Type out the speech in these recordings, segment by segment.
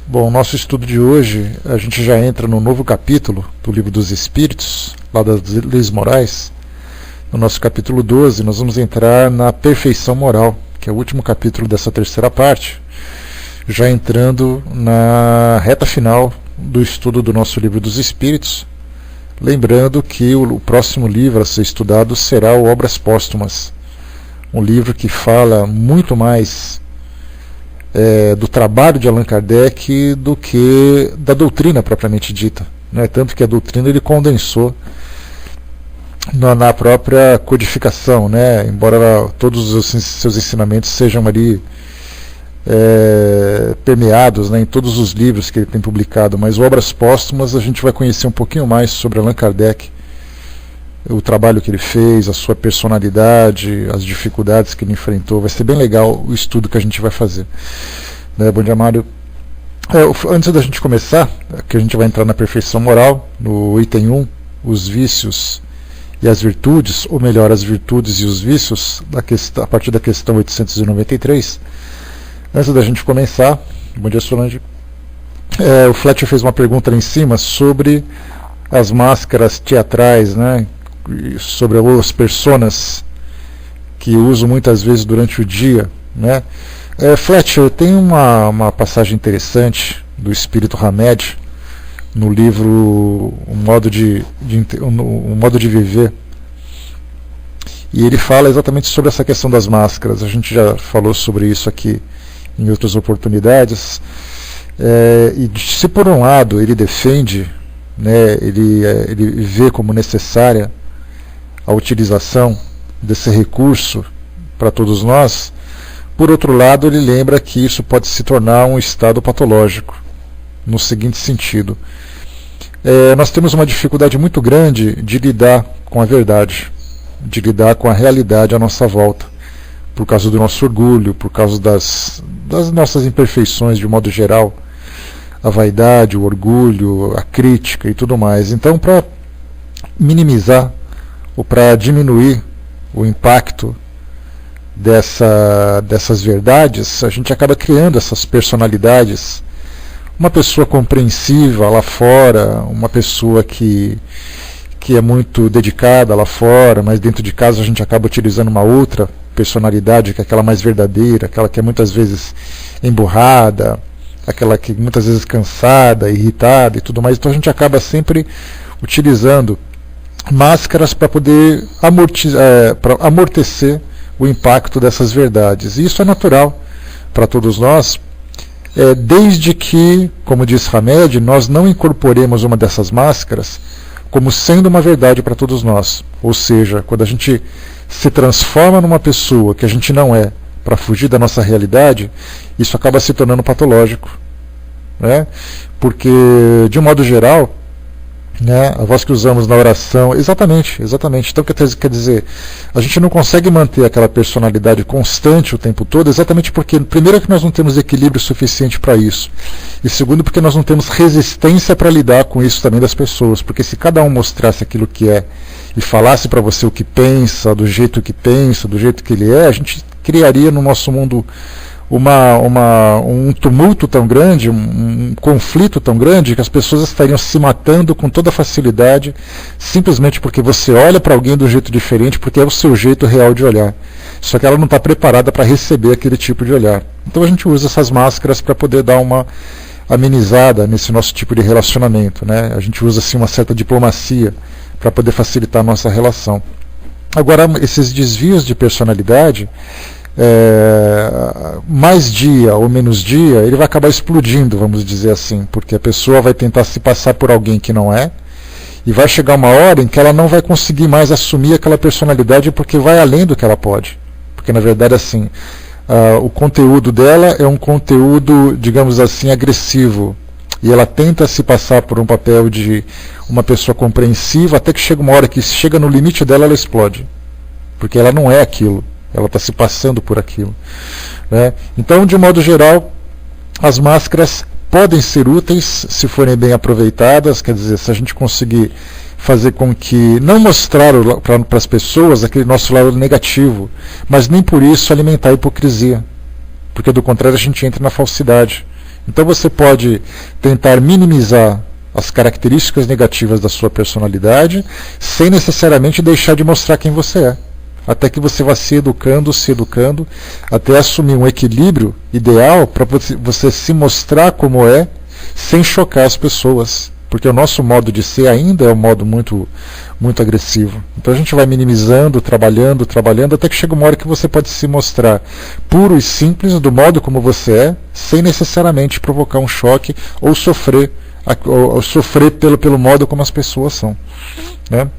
Bom, nosso estudo de hoje, a gente já entra no novo capítulo do Livro dos Espíritos, lá das Leis Morais. No nosso capítulo 12, nós vamos entrar na perfeição moral, que é o último capítulo dessa terceira parte, já entrando na reta final do estudo do nosso Livro dos Espíritos. Lembrando que o próximo livro a ser estudado será o Obras Póstumas, um livro que fala muito mais do trabalho de Allan Kardec do que da doutrina propriamente dita, né? Tanto que a doutrina ele condensou na própria codificação, né? Embora todos os seus ensinamentos sejam ali permeados, né, em todos os livros que ele tem publicado, mas Obras Póstumas a gente vai conhecer um pouquinho mais sobre Allan Kardec, o trabalho que ele fez, a sua personalidade, as dificuldades que ele enfrentou. Vai ser bem legal o estudo que a gente vai fazer, né? Bom dia, Mário. Antes da gente começar, que a gente vai entrar na perfeição moral, no item 1, os vícios e as virtudes, ou melhor, as virtudes e os vícios, a partir da questão 893. Antes da gente começar, bom dia, Solange. O Fletcher fez uma pergunta ali em cima sobre as máscaras teatrais, né? Sobre as personas que uso muitas vezes durante o dia, né? Fletcher, tem uma passagem interessante do Espírito Hamed no livro Um Modo de Viver, e ele fala exatamente sobre essa questão das máscaras. A gente já falou sobre isso aqui em outras oportunidades, e se por um lado ele defende, né, ele vê como necessária a utilização desse recurso para todos nós, por outro lado ele lembra que isso pode se tornar um estado patológico, no seguinte sentido: nós temos uma dificuldade muito grande de lidar com a verdade, de lidar com a realidade à nossa volta, por causa do nosso orgulho, por causa das nossas imperfeições de modo geral, a vaidade, o orgulho, a crítica e tudo mais. Então, para minimizar ou para diminuir o impacto dessas verdades, a gente acaba criando essas personalidades. Uma pessoa compreensiva lá fora, uma pessoa que é muito dedicada lá fora, mas dentro de casa a gente acaba utilizando uma outra personalidade, que é aquela mais verdadeira, aquela que é muitas vezes emburrada, aquela que muitas vezes cansada, irritada e tudo mais. Então a gente acaba sempre utilizando máscaras para poder amortecer o impacto dessas verdades. E isso é natural para todos nós, desde que, como diz Hamed, nós não incorporemos uma dessas máscaras como sendo uma verdade para todos nós. Ou seja, quando a gente se transforma numa pessoa que a gente não é, para fugir da nossa realidade, isso acaba se tornando patológico, né? Porque, de um modo geral, né, a voz que usamos na oração, exatamente. Então quer dizer, a gente não consegue manter aquela personalidade constante o tempo todo, exatamente porque, primeiro, que nós não temos equilíbrio suficiente para isso, e segundo, porque nós não temos resistência para lidar com isso também das pessoas, porque se cada um mostrasse aquilo que é e falasse para você o que pensa, do jeito que pensa, do jeito que ele é, a gente criaria no nosso mundo um tumulto tão grande, um conflito tão grande, que as pessoas estariam se matando com toda facilidade, simplesmente porque você olha para alguém do jeito diferente, porque é o seu jeito real de olhar. Só que ela não está preparada para receber aquele tipo de olhar. Então a gente usa essas máscaras para poder dar uma amenizada nesse nosso tipo de relacionamento, né? A gente usa assim uma certa diplomacia para poder facilitar a nossa relação. Agora, esses desvios de personalidade, mais dia ou menos dia, ele vai acabar explodindo, vamos dizer assim, porque a pessoa vai tentar se passar por alguém que não é, e vai chegar uma hora em que ela não vai conseguir mais assumir aquela personalidade, porque vai além do que ela pode. Porque, na verdade, assim, o conteúdo dela é um conteúdo, digamos assim, agressivo, e ela tenta se passar por um papel de uma pessoa compreensiva, até que chega uma hora que chega no limite dela, ela explode, porque ela não é aquilo, ela está se passando por aquilo, né? Então, de modo geral, as máscaras podem ser úteis se forem bem aproveitadas, quer dizer, se a gente conseguir fazer com que, não mostrar para as pessoas aquele nosso lado negativo, mas nem por isso alimentar a hipocrisia, porque do contrário a gente entra na falsidade. Então você pode tentar minimizar as características negativas da sua personalidade, sem necessariamente deixar de mostrar quem você é. Até que você vá se educando, até assumir um equilíbrio ideal para você se mostrar como é, sem chocar as pessoas. Porque o nosso modo de ser ainda é um modo muito agressivo. Então a gente vai minimizando, trabalhando, até que chega uma hora que você pode se mostrar puro e simples, do modo como você é, sem necessariamente provocar um choque ou sofrer pelo modo como as pessoas são, né?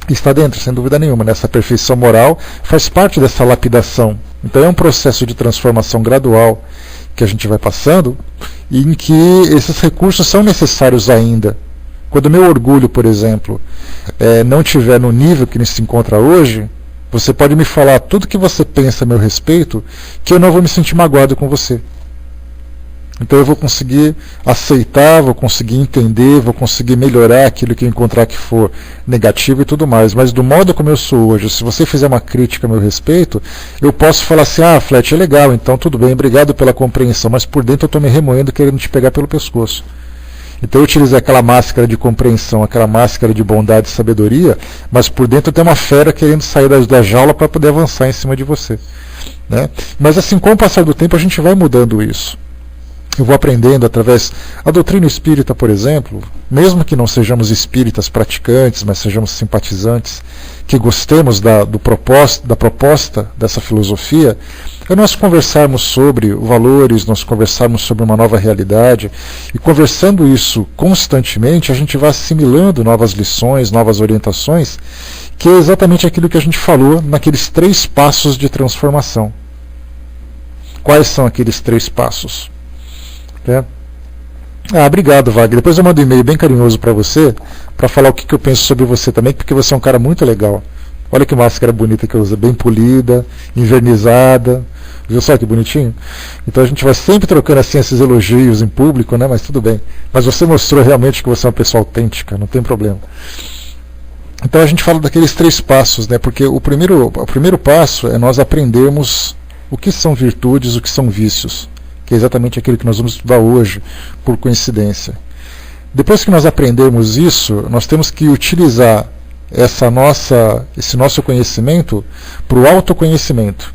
Está dentro, sem dúvida nenhuma, nessa perfeição moral, faz parte dessa lapidação. Então é um processo de transformação gradual que a gente vai passando, em que esses recursos são necessários ainda. Quando o meu orgulho, por exemplo, não estiver no nível que ele se encontra hoje, você pode me falar tudo que você pensa a meu respeito, que eu não vou me sentir magoado com você. Então eu vou conseguir aceitar, vou conseguir entender, vou conseguir melhorar aquilo que eu encontrar que for negativo e tudo mais. Mas do modo como eu sou hoje, se você fizer uma crítica a meu respeito, eu posso falar assim, Flet, é legal, então tudo bem, obrigado pela compreensão, mas por dentro eu estou me remoendo querendo te pegar pelo pescoço. Então eu utilizei aquela máscara de compreensão, aquela máscara de bondade e sabedoria, mas por dentro tem uma fera querendo sair da jaula para poder avançar em cima de você, né? Mas assim, com o passar do tempo a gente vai mudando isso. Eu vou aprendendo através da doutrina espírita, por exemplo, mesmo que não sejamos espíritas praticantes, mas sejamos simpatizantes, que gostemos da proposta dessa filosofia, é nós conversarmos sobre valores, nós conversarmos sobre uma nova realidade, e conversando isso constantemente, a gente vai assimilando novas lições, novas orientações, que é exatamente aquilo que a gente falou naqueles 3 passos de transformação. Quais são aqueles 3 passos? Obrigado, Wagner. Depois eu mando um e-mail bem carinhoso para você, para falar o que eu penso sobre você também, porque você é um cara muito legal. Olha que máscara bonita que eu uso, bem polida, invernizada. Viu só que bonitinho? Então a gente vai sempre trocando assim esses elogios em público, né? Mas tudo bem. Mas você mostrou realmente que você é uma pessoa autêntica, não tem problema. Então a gente fala daqueles 3 passos, né? Porque o primeiro passo é nós aprendermos o que são virtudes, o que são vícios, que é exatamente aquilo que nós vamos estudar hoje, por coincidência. Depois que nós aprendemos isso, nós temos que utilizar esse nosso conhecimento para o autoconhecimento.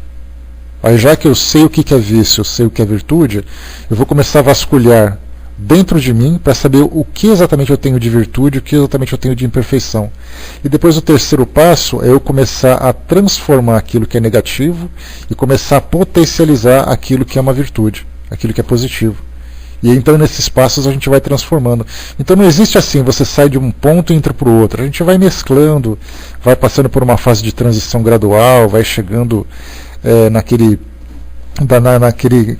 Aí, já que eu sei o que é vício, eu sei o que é virtude, eu vou começar a vasculhar dentro de mim para saber o que exatamente eu tenho de virtude, o que exatamente eu tenho de imperfeição. E depois o terceiro passo é eu começar a transformar aquilo que é negativo e começar a potencializar aquilo que é uma virtude, aquilo que é positivo. E então nesses passos a gente vai transformando. Então não existe assim, você sai de um ponto e entra para o outro. A gente vai mesclando, vai passando por uma fase de transição gradual, vai chegando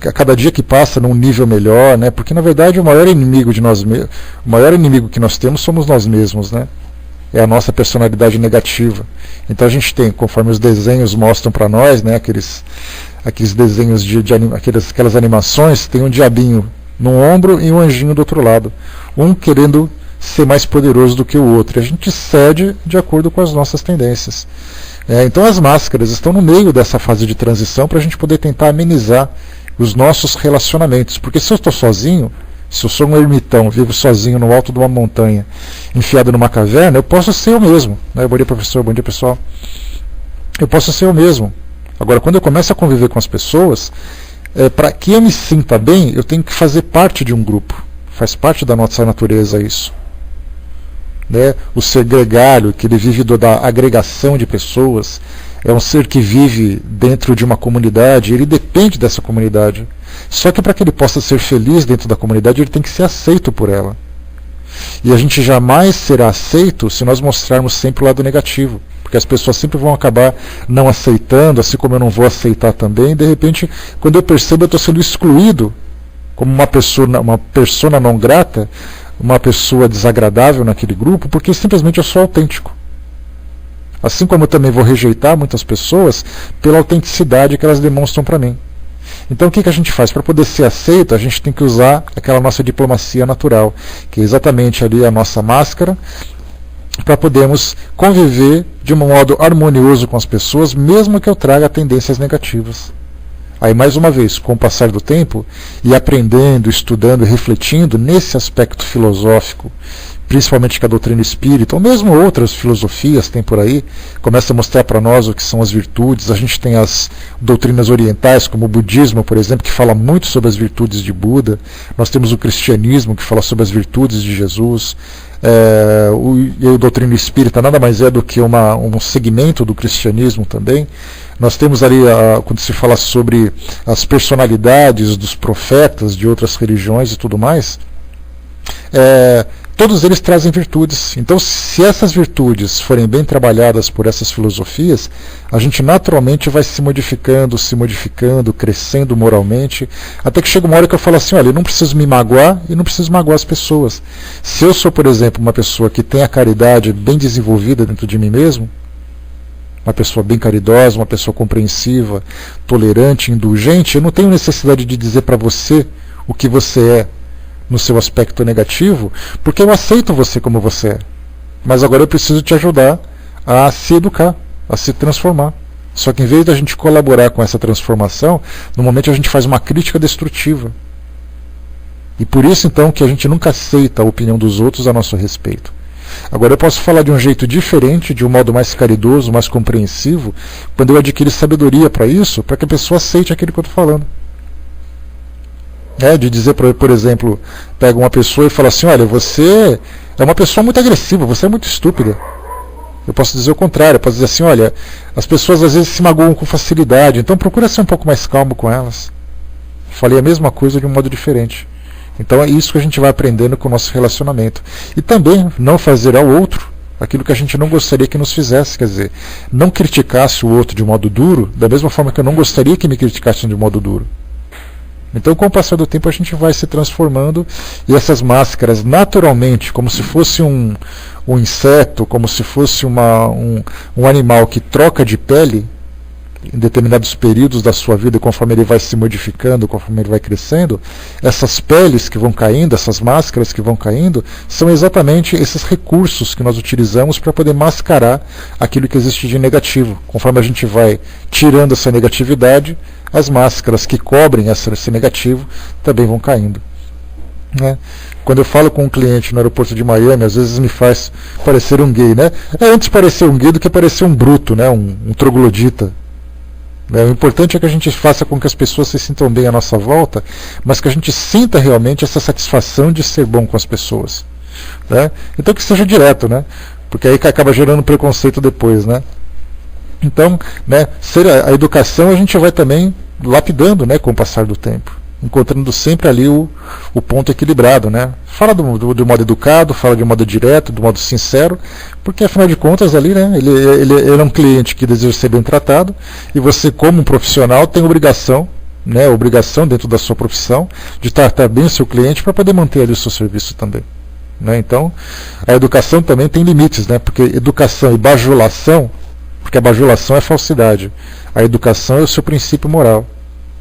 a cada dia que passa num nível melhor, né? Porque na verdade o maior inimigo que nós temos somos nós mesmos, né? É a nossa personalidade negativa. Então a gente tem, conforme os desenhos mostram para nós, né? Aqueles desenhos aquelas animações, tem um diabinho num ombro e um anjinho do outro lado, um querendo ser mais poderoso do que o outro. E a gente cede de acordo com as nossas tendências. Então as máscaras estão no meio dessa fase de transição para a gente poder tentar amenizar os nossos relacionamentos. Porque se eu estou sozinho, se eu sou um ermitão, vivo sozinho no alto de uma montanha, enfiado numa caverna, eu posso ser eu mesmo. Bom dia, professor, bom dia, pessoal. Eu posso ser eu mesmo. Agora, quando eu começo a conviver com as pessoas, para que eu me sinta bem, eu tenho que fazer parte de um grupo. Faz parte da nossa natureza isso. O ser gregário, que ele vive da agregação de pessoas, é um ser que vive dentro de uma comunidade, ele depende dessa comunidade. Só que para que ele possa ser feliz dentro da comunidade, ele tem que ser aceito por ela. E a gente jamais será aceito se nós mostrarmos sempre o lado negativo. Porque as pessoas sempre vão acabar não aceitando, assim como eu não vou aceitar também. De repente, quando eu percebo, eu estou sendo excluído como uma persona não grata, uma pessoa desagradável naquele grupo, porque simplesmente eu sou autêntico. Assim como eu também vou rejeitar muitas pessoas pela autenticidade que elas demonstram para mim. Então o que a gente faz? Para poder ser aceito, a gente tem que usar aquela nossa diplomacia natural, que é exatamente ali a nossa máscara, para podermos conviver de um modo harmonioso com as pessoas, mesmo que eu traga tendências negativas. Aí, mais uma vez, com o passar do tempo, e aprendendo, estudando e refletindo nesse aspecto filosófico, principalmente que a doutrina espírita, ou mesmo outras filosofias tem por aí, começa a mostrar para nós o que são as virtudes. A gente tem as doutrinas orientais, como o budismo, por exemplo, que fala muito sobre as virtudes de Buda. Nós temos o cristianismo, que fala sobre as virtudes de Jesus. E a doutrina espírita nada mais é do que um segmento do cristianismo também. Nós temos ali, quando se fala sobre as personalidades dos profetas de outras religiões e tudo mais, todos eles trazem virtudes. Então, se essas virtudes forem bem trabalhadas por essas filosofias, a gente naturalmente vai se modificando, crescendo moralmente, até que chega uma hora que eu falo assim, olha, eu não preciso me magoar e não preciso magoar as pessoas. Se eu sou, por exemplo, uma pessoa que tem a caridade bem desenvolvida dentro de mim mesmo, uma pessoa bem caridosa, uma pessoa compreensiva, tolerante, indulgente, eu não tenho necessidade de dizer para você o que você é no seu aspecto negativo, porque eu aceito você como você é. Mas agora eu preciso te ajudar a se educar, a se transformar. Só que em vez da gente colaborar com essa transformação, normalmente a gente faz uma crítica destrutiva. E por isso então que a gente nunca aceita a opinião dos outros a nosso respeito. Agora eu posso falar de um jeito diferente, de um modo mais caridoso, mais compreensivo, quando eu adquiro sabedoria para isso, para que a pessoa aceite aquilo que eu estou falando. De dizer, por exemplo, pega uma pessoa e fala assim, olha, você é uma pessoa muito agressiva, você é muito estúpida. Eu posso dizer o contrário, eu posso dizer assim, olha, as pessoas às vezes se magoam com facilidade, então procura ser um pouco mais calmo com elas. Falei a mesma coisa de um modo diferente. Então é isso que a gente vai aprendendo com o nosso relacionamento. E também não fazer ao outro aquilo que a gente não gostaria que nos fizesse, quer dizer, não criticasse o outro de modo duro, da mesma forma que eu não gostaria que me criticassem de modo duro. Então, com o passar do tempo, a gente vai se transformando e essas máscaras, naturalmente, como se fosse um inseto, como se fosse um animal que troca de pele em determinados períodos da sua vida, conforme ele vai se modificando, conforme ele vai crescendo, essas peles que vão caindo, essas máscaras que vão caindo, são exatamente esses recursos que nós utilizamos para poder mascarar aquilo que existe de negativo. Conforme a gente vai tirando essa negatividade, as máscaras que cobrem esse negativo também vão caindo. Quando eu falo com um cliente no aeroporto de Miami, às vezes me faz parecer um gay, antes parecer um gay do que parecer um bruto, um troglodita. O importante é que a gente faça com que as pessoas se sintam bem à nossa volta, mas que a gente sinta realmente essa satisfação de ser bom com as pessoas. Então que seja direto, porque aí acaba gerando preconceito depois. Então, a educação a gente vai também lapidando com o passar do tempo, encontrando sempre ali o ponto equilibrado. Fala do modo educado, fala de modo direto, do modo sincero, porque afinal de contas ali ele é um cliente que deseja ser bem tratado, e você como um profissional tem obrigação dentro da sua profissão de tratar bem o seu cliente para poder manter ali o seu serviço também. Então a educação também tem limites, porque educação e bajulação, porque a bajulação é falsidade, a educação é o seu princípio moral.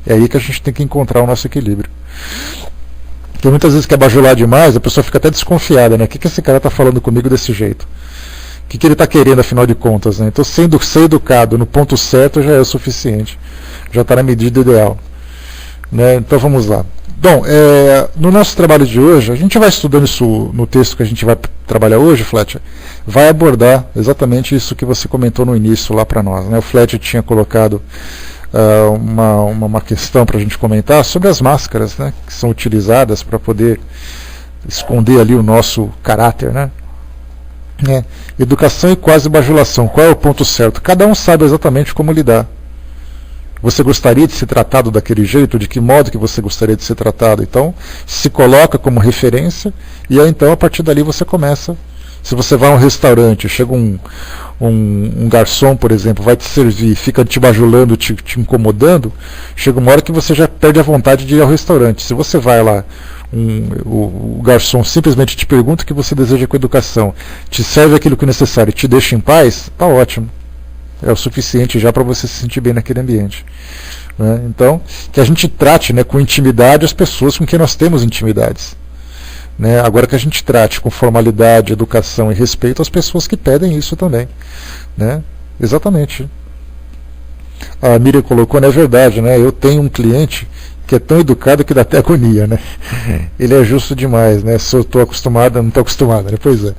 É aí que a gente tem que encontrar o nosso equilíbrio. Porque muitas vezes que é bajular demais, a pessoa fica até desconfiada, o que esse cara está falando comigo desse jeito? O que ele está querendo, afinal de contas? Então, ser educado no ponto certo já é o suficiente. Já está na medida ideal. Então, vamos lá. Bom, no nosso trabalho de hoje, a gente vai estudando isso no texto que a gente vai trabalhar hoje, Fletcher, vai abordar exatamente isso que você comentou no início lá para nós. O Fletcher tinha colocado uma questão para a gente comentar sobre as máscaras que são utilizadas para poder esconder ali o nosso caráter. Educação e quase bajulação, qual é o ponto certo? Cada um sabe exatamente como lidar. Você gostaria de ser tratado daquele jeito? De que modo que você gostaria de ser tratado? Então, se coloca como referência e aí então a partir dali você começa. Se você vai a um restaurante, chega um garçom, por exemplo, vai te servir, fica te bajulando, te incomodando, chega uma hora que você já perde a vontade de ir ao restaurante. Se você vai lá, o garçom simplesmente te pergunta o que você deseja com educação, te serve aquilo que é necessário e te deixa em paz, está ótimo. É o suficiente já para você se sentir bem naquele ambiente. Então, que a gente trate com intimidade as pessoas com quem nós temos intimidades. Agora que a gente trate com formalidade, educação e respeito as pessoas que pedem isso também. Exatamente. a Miriam colocou, não é verdade, né? Eu tenho um cliente que é tão educado que dá até agonia, né? Ele é justo demais, né? Se eu estou acostumado, não estou acostumado, né? Pois é.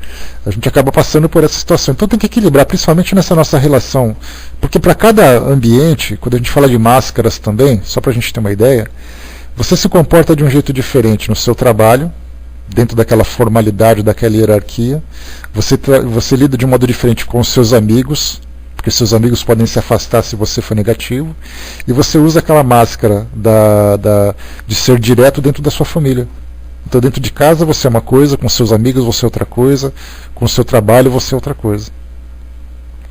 A gente acaba passando por essa situação. Então tem que equilibrar, principalmente nessa nossa relação. Porque para cada ambiente, quando a gente fala de máscaras também, só para a gente ter uma ideia, você se comporta de um jeito diferente no seu trabalho, dentro daquela formalidade, daquela hierarquia. Você lida de um modo diferente com os seus amigos, porque seus amigos podem se afastar se você for negativo, e você usa aquela máscara de ser direto dentro da sua família. Então dentro de casa você é uma coisa, com seus amigos você é outra coisa, com o seu trabalho você é outra coisa.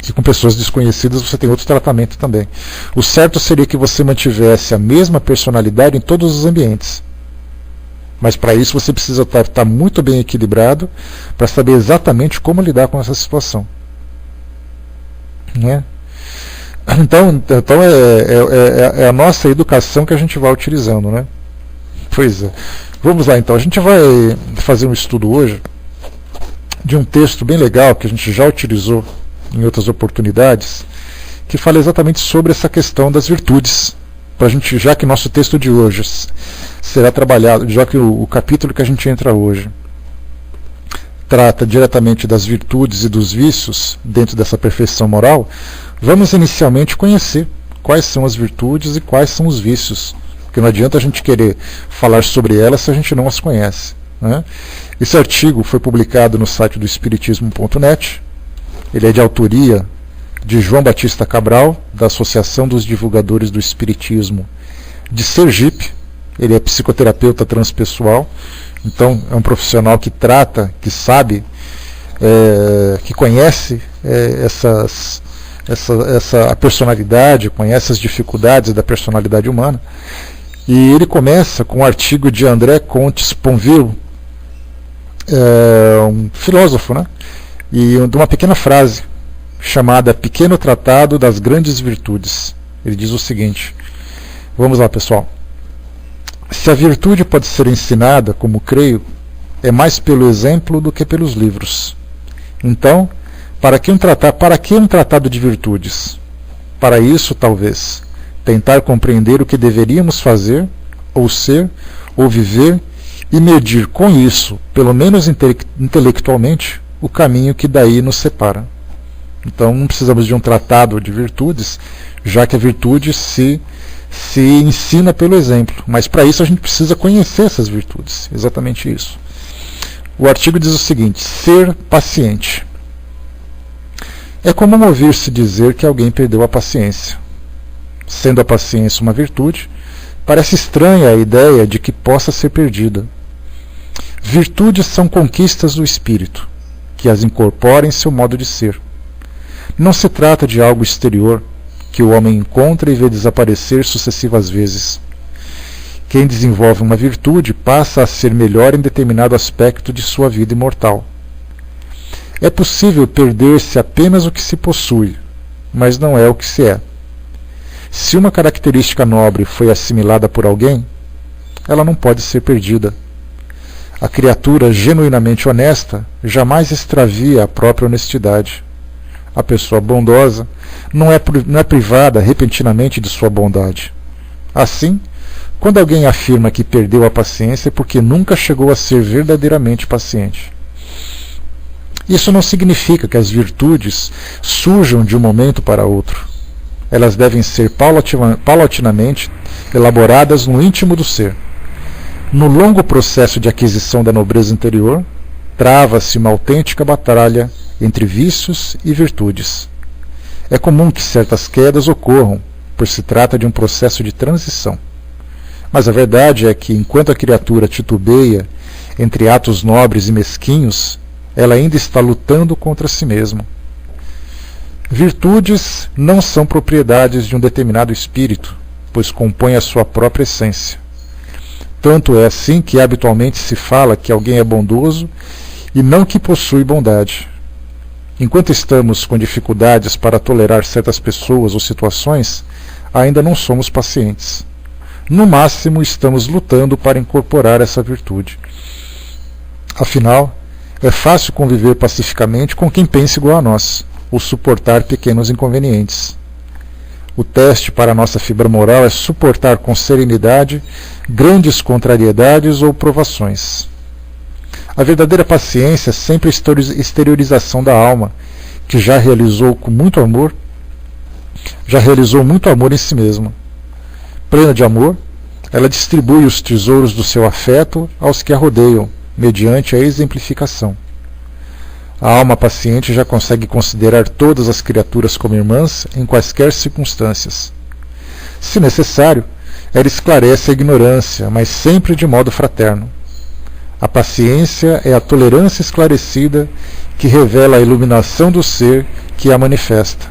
E com pessoas desconhecidas você tem outro tratamento também. O certo seria que você mantivesse a mesma personalidade em todos os ambientes. Mas para isso você precisa estar muito bem equilibrado para saber exatamente como lidar com essa situação. Né? Então é a nossa educação que a gente vai utilizando, né? Pois é. Vamos lá então, a gente vai fazer um estudo hoje de um texto bem legal que a gente já utilizou em outras oportunidades, que fala exatamente sobre essa questão das virtudes, pra gente, já que nosso texto de hoje será trabalhado, já que o capítulo que a gente entra hoje trata diretamente das virtudes e dos vícios dentro dessa perfeição moral, vamos inicialmente conhecer quais são as virtudes e quais são os vícios, porque não adianta a gente querer falar sobre elas se a gente não as conhece, né? Esse artigo foi publicado no site do espiritismo.net, ele é de autoria de João Batista Cabral, da Associação dos Divulgadores do Espiritismo de Sergipe. Ele é psicoterapeuta transpessoal, então é um profissional que trata, que sabe, que conhece a personalidade, conhece as dificuldades da personalidade humana. E ele começa com um artigo de André Comte Sponville, um filósofo, né? E de uma pequena frase chamada Pequeno Tratado das Grandes Virtudes. Ele diz o seguinte, vamos lá pessoal: se a virtude pode ser ensinada, como creio, é mais pelo exemplo do que pelos livros. Então, para que um tratado de virtudes? Para isso, talvez, tentar compreender o que deveríamos fazer, ou ser, ou viver, e medir com isso, pelo menos intelectualmente, o caminho que daí nos separa. Então não precisamos de um tratado de virtudes, já que a virtude se ensina pelo exemplo. Mas para isso a gente precisa conhecer essas virtudes. Exatamente isso. O artigo diz o seguinte: ser paciente. É comum ouvir-se dizer que alguém perdeu a paciência. Sendo a paciência uma virtude, parece estranha a ideia de que possa ser perdida. Virtudes são conquistas do espírito, que as incorpora em seu modo de ser. Não se trata de algo exterior, que o homem encontra e vê desaparecer sucessivas vezes. Quem desenvolve uma virtude passa a ser melhor em determinado aspecto de sua vida imortal. É possível perder-se apenas o que se possui, mas não é o que se é. Se uma característica nobre foi assimilada por alguém, ela não pode ser perdida. A criatura genuinamente honesta jamais extravia a própria honestidade. A pessoa bondosa não é privada repentinamente de sua bondade. Assim, quando alguém afirma que perdeu a paciência é porque nunca chegou a ser verdadeiramente paciente. Isso não significa que as virtudes surjam de um momento para outro. Elas devem ser paulatinamente elaboradas no íntimo do ser. No longo processo de aquisição da nobreza interior, trava-se uma autêntica batalha entre vícios e virtudes. É comum que certas quedas ocorram, pois se trata de um processo de transição. Mas a verdade é que, enquanto a criatura titubeia entre atos nobres e mesquinhos, ela ainda está lutando contra si mesma. Virtudes não são propriedades de um determinado espírito, pois compõem a sua própria essência. Tanto é assim que habitualmente se fala que alguém é bondoso e não que possui bondade. Enquanto estamos com dificuldades para tolerar certas pessoas ou situações, ainda não somos pacientes. No máximo, estamos lutando para incorporar essa virtude. Afinal, é fácil conviver pacificamente com quem pensa igual a nós, ou suportar pequenos inconvenientes. O teste para a nossa fibra moral é suportar com serenidade grandes contrariedades ou provações. A verdadeira paciência é sempre a exteriorização da alma, que já realizou muito amor em si mesma. Plena de amor, ela distribui os tesouros do seu afeto aos que a rodeiam, mediante a exemplificação. A alma paciente já consegue considerar todas as criaturas como irmãs em quaisquer circunstâncias. Se necessário, ela esclarece a ignorância, mas sempre de modo fraterno. A paciência é a tolerância esclarecida que revela a iluminação do ser que a manifesta.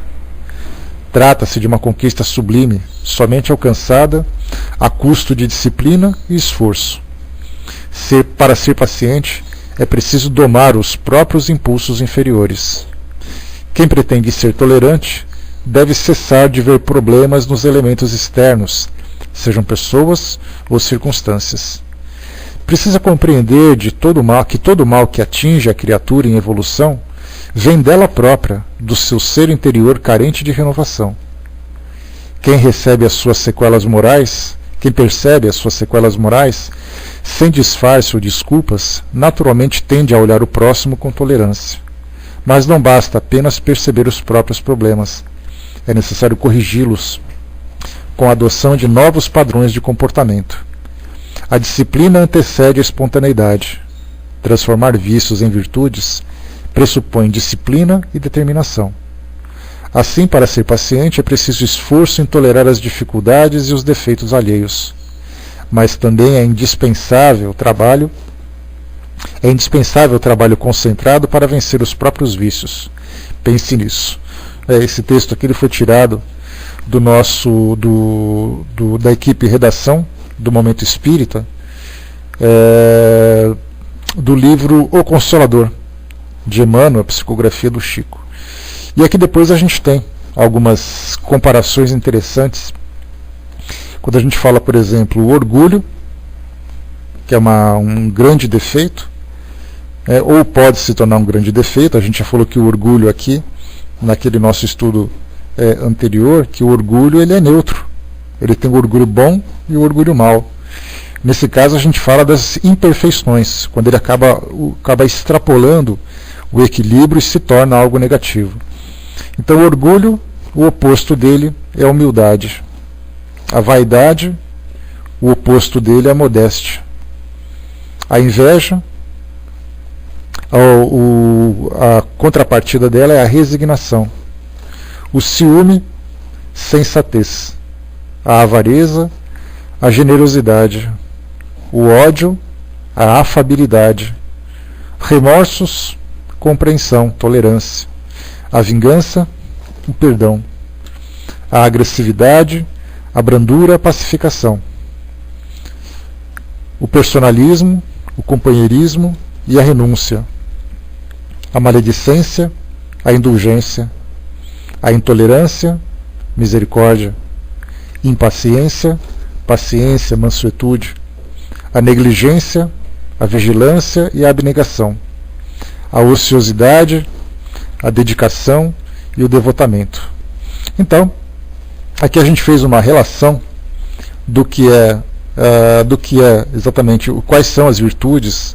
Trata-se de uma conquista sublime, somente alcançada a custo de disciplina e esforço. Para ser paciente, é preciso domar os próprios impulsos inferiores. Quem pretende ser tolerante deve cessar de ver problemas nos elementos externos, sejam pessoas ou circunstâncias. Precisa compreender que todo mal que atinge a criatura em evolução vem dela própria, do seu ser interior carente de renovação. Quem percebe as suas sequelas morais, sem disfarce ou desculpas, naturalmente tende a olhar o próximo com tolerância. Mas não basta apenas perceber os próprios problemas. É necessário corrigi-los com a adoção de novos padrões de comportamento. A disciplina antecede a espontaneidade. Transformar vícios em virtudes pressupõe disciplina e determinação. Assim, para ser paciente, é preciso esforço em tolerar as dificuldades e os defeitos alheios. Mas também é indispensável trabalho concentrado para vencer os próprios vícios. Pense nisso. Esse texto aqui ele foi tirado da equipe redação do Momento Espírita, do livro O Consolador, de Emmanuel, a psicografia do Chico. E aqui depois a gente tem algumas comparações interessantes. Quando a gente fala, por exemplo, o orgulho, que é um grande defeito, ou pode se tornar um grande defeito. A gente já falou que o orgulho aqui, naquele nosso estudo anterior, que o orgulho ele é neutro. Ele tem o orgulho bom e o orgulho mau. Nesse caso a gente fala das imperfeições, quando ele acaba extrapolando o equilíbrio e se torna algo negativo. Então o orgulho, o oposto dele é a humildade. A vaidade, o oposto dele é a modéstia. A inveja, a contrapartida dela é a resignação. O ciúme, sensatez. A avareza, a generosidade. O ódio, a afabilidade. Remorsos, compreensão, tolerância. A vingança, o perdão. A agressividade, a brandura, a pacificação. O personalismo, o companheirismo e a renúncia. A maledicência, a indulgência. A intolerância, misericórdia. Impaciência, paciência, mansuetude. A negligência, a vigilância e a abnegação. A ociosidade, a dedicação e o devotamento. Então, aqui a gente fez uma relação do que é exatamente quais são as virtudes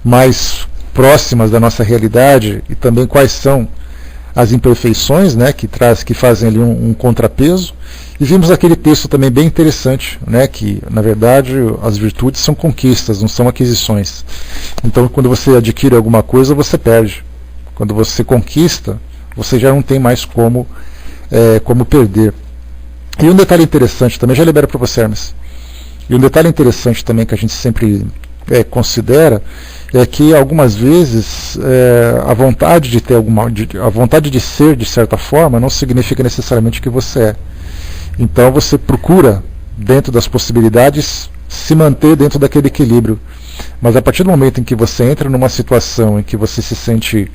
mais próximas da nossa realidade e também quais são as imperfeições, né, que fazem ali um contrapeso. E vimos aquele texto também bem interessante, né, que na verdade as virtudes são conquistas, não são aquisições. Então quando você adquire alguma coisa, você perde. Quando você conquista, você já não tem mais como perder. E um detalhe interessante também, já libero para você, Hermes. E um detalhe interessante também que a gente sempre considera é que algumas vezes a vontade de ter a vontade de ser de certa forma não significa necessariamente que você é. Então você procura, dentro das possibilidades, se manter dentro daquele equilíbrio. Mas a partir do momento em que você entra numa situação em que você se sente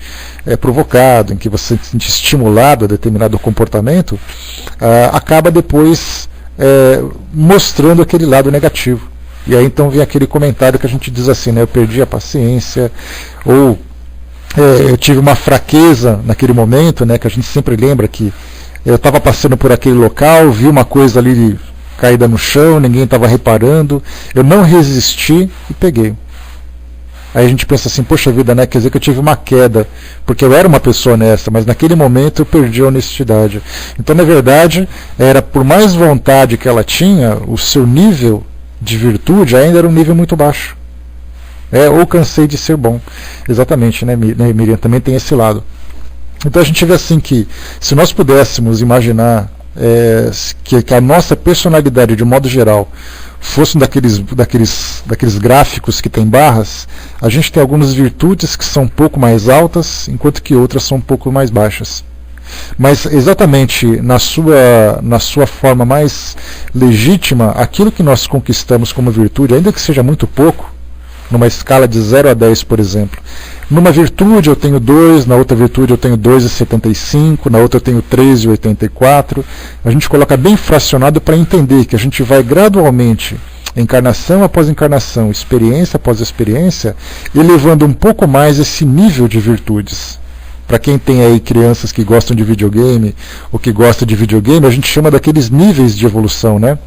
provocado, em que você se sente estimulado a determinado comportamento, acaba depois mostrando aquele lado negativo. E aí então vem aquele comentário que a gente diz assim, né, eu perdi a paciência, ou eu tive uma fraqueza naquele momento, né, que a gente sempre lembra que eu estava passando por aquele local, vi uma coisa ali caída no chão, ninguém estava reparando, eu não resisti e peguei. Aí a gente pensa assim, poxa vida, né? Quer dizer que eu tive uma queda, porque eu era uma pessoa honesta, mas naquele momento eu perdi a honestidade. Então, na verdade, era por mais vontade que ela tinha, o seu nível de virtude ainda era um nível muito baixo. Ou cansei de ser bom. Exatamente, né, Miriam? Também tem esse lado. Então a gente vê assim que, se nós pudéssemos imaginar que a nossa personalidade, de modo geral, fosse daqueles gráficos que tem barras, a gente tem algumas virtudes que são um pouco mais altas, enquanto que outras são um pouco mais baixas. Mas exatamente na sua forma mais legítima, aquilo que nós conquistamos como virtude, ainda que seja muito pouco, numa escala de 0 a 10, por exemplo. Numa virtude eu tenho 2, na outra virtude eu tenho 2,75, na outra eu tenho 3,84. A gente coloca bem fracionado para entender que a gente vai gradualmente, encarnação após encarnação, experiência após experiência, elevando um pouco mais esse nível de virtudes. Para quem tem aí crianças que gostam de videogame, ou que gosta de videogame, a gente chama daqueles níveis de evolução, né?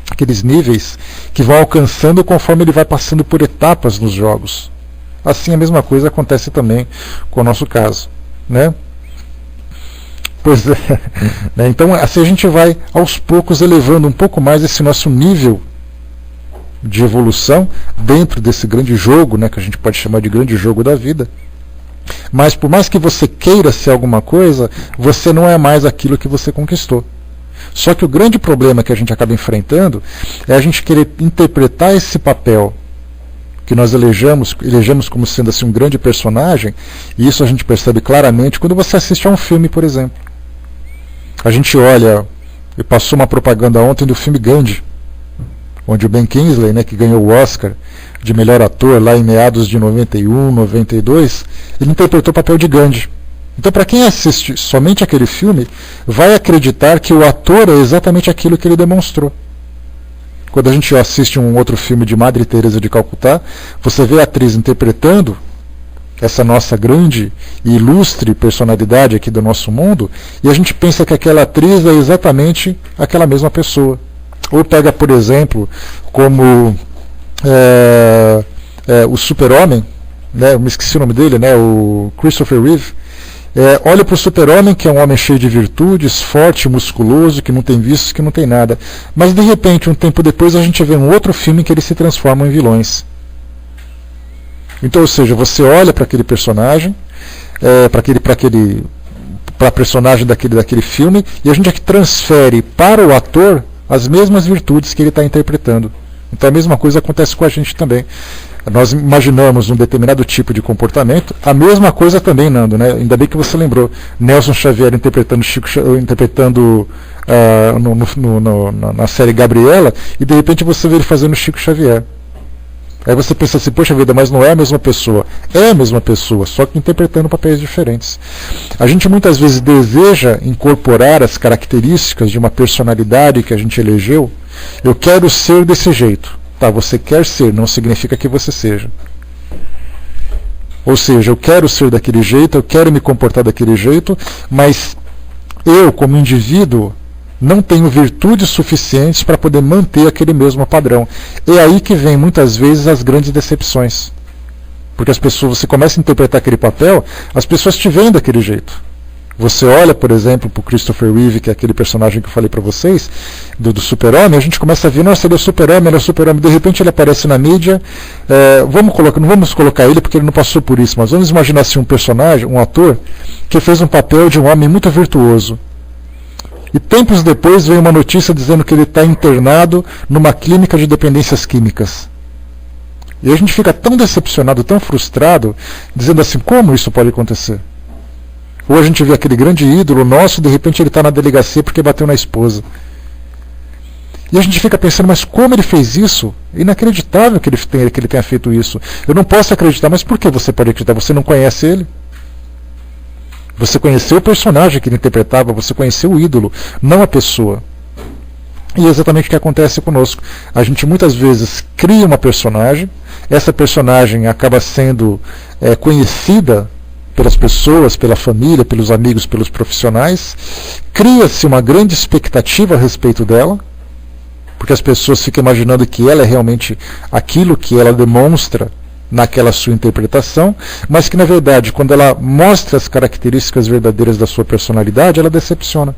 Aqueles níveis que vão alcançando conforme ele vai passando por etapas nos jogos. Assim a mesma coisa acontece também com o nosso caso, né? Pois é, né? Então assim a gente vai aos poucos elevando um pouco mais esse nosso nível de evolução dentro desse grande jogo, né, que a gente pode chamar de grande jogo da vida. Mas por mais que você queira ser alguma coisa, você não é mais aquilo que você conquistou. Só que o grande problema que a gente acaba enfrentando é a gente querer interpretar esse papel que nós elejamos como sendo assim um grande personagem, e isso a gente percebe claramente quando você assiste a um filme, por exemplo. A gente olha, e passou uma propaganda ontem do filme Gandhi, onde o Ben Kingsley, né, que ganhou o Oscar de melhor ator lá em meados de 91, 92, ele interpretou o papel de Gandhi. Então, para quem assiste somente aquele filme, vai acreditar que o ator é exatamente aquilo que ele demonstrou. Quando a gente assiste um outro filme de Madre Teresa de Calcutá, você vê a atriz interpretando essa nossa grande e ilustre personalidade aqui do nosso mundo, e a gente pensa que aquela atriz é exatamente aquela mesma pessoa. Ou pega, por exemplo, como o Super-Homem, né, eu me esqueci o nome dele, né, o Christopher Reeve. Olha para o Super-Homem, que é um homem cheio de virtudes, forte, musculoso, que não tem vícios, que não tem nada. Mas de repente, um tempo depois, a gente vê um outro filme em que eles se transformam em vilões. Então, ou seja, você olha para aquele personagem, para a personagem daquele filme, e a gente aqui transfere para o ator as mesmas virtudes que ele está interpretando. Então a mesma coisa acontece com a gente também. Nós imaginamos um determinado tipo de comportamento, a mesma coisa também, Nando, né? Ainda bem que você lembrou, Nelson Xavier interpretando na série Gabriela, e de repente você vê ele fazendo Chico Xavier. Aí você pensa assim, poxa vida, mas não é a mesma pessoa. É a mesma pessoa, só que interpretando papéis diferentes. A gente muitas vezes deseja incorporar as características de uma personalidade que a gente elegeu. Eu quero ser desse jeito. Tá, você quer ser, não significa que você seja. Ou seja, eu quero ser daquele jeito, eu quero me comportar daquele jeito, mas eu, como indivíduo, não tenho virtudes suficientes para poder manter aquele mesmo padrão. É aí que vem muitas vezes as grandes decepções. Porque as pessoas, você começa a interpretar aquele papel, as pessoas te veem daquele jeito. Você olha, por exemplo, para o Christopher Reeve, que é aquele personagem que eu falei para vocês, do Super-Homem, a gente começa a ver, nossa, ele é o Super-Homem, de repente ele aparece na mídia, não vamos colocar ele porque ele não passou por isso, mas vamos imaginar assim um personagem, um ator, que fez um papel de um homem muito virtuoso. E tempos depois veio uma notícia dizendo que ele está internado numa clínica de dependências químicas. E a gente fica tão decepcionado, tão frustrado, dizendo assim, como isso pode acontecer? Ou a gente vê aquele grande ídolo nosso, de repente ele está na delegacia porque bateu na esposa. E a gente fica pensando, mas como ele fez isso? É inacreditável que ele tenha feito isso. Eu não posso acreditar, mas por que você pode acreditar? Você não conhece ele? Você conheceu o personagem que ele interpretava, você conheceu o ídolo, não a pessoa. E é exatamente o que acontece conosco. A gente muitas vezes cria uma personagem, essa personagem acaba sendo conhecida pelas pessoas, pela família, pelos amigos, pelos profissionais. Cria-se uma grande expectativa a respeito dela, porque as pessoas ficam imaginando que ela é realmente aquilo que ela demonstra naquela sua interpretação, mas que na verdade, quando ela mostra as características verdadeiras da sua personalidade, ela decepciona.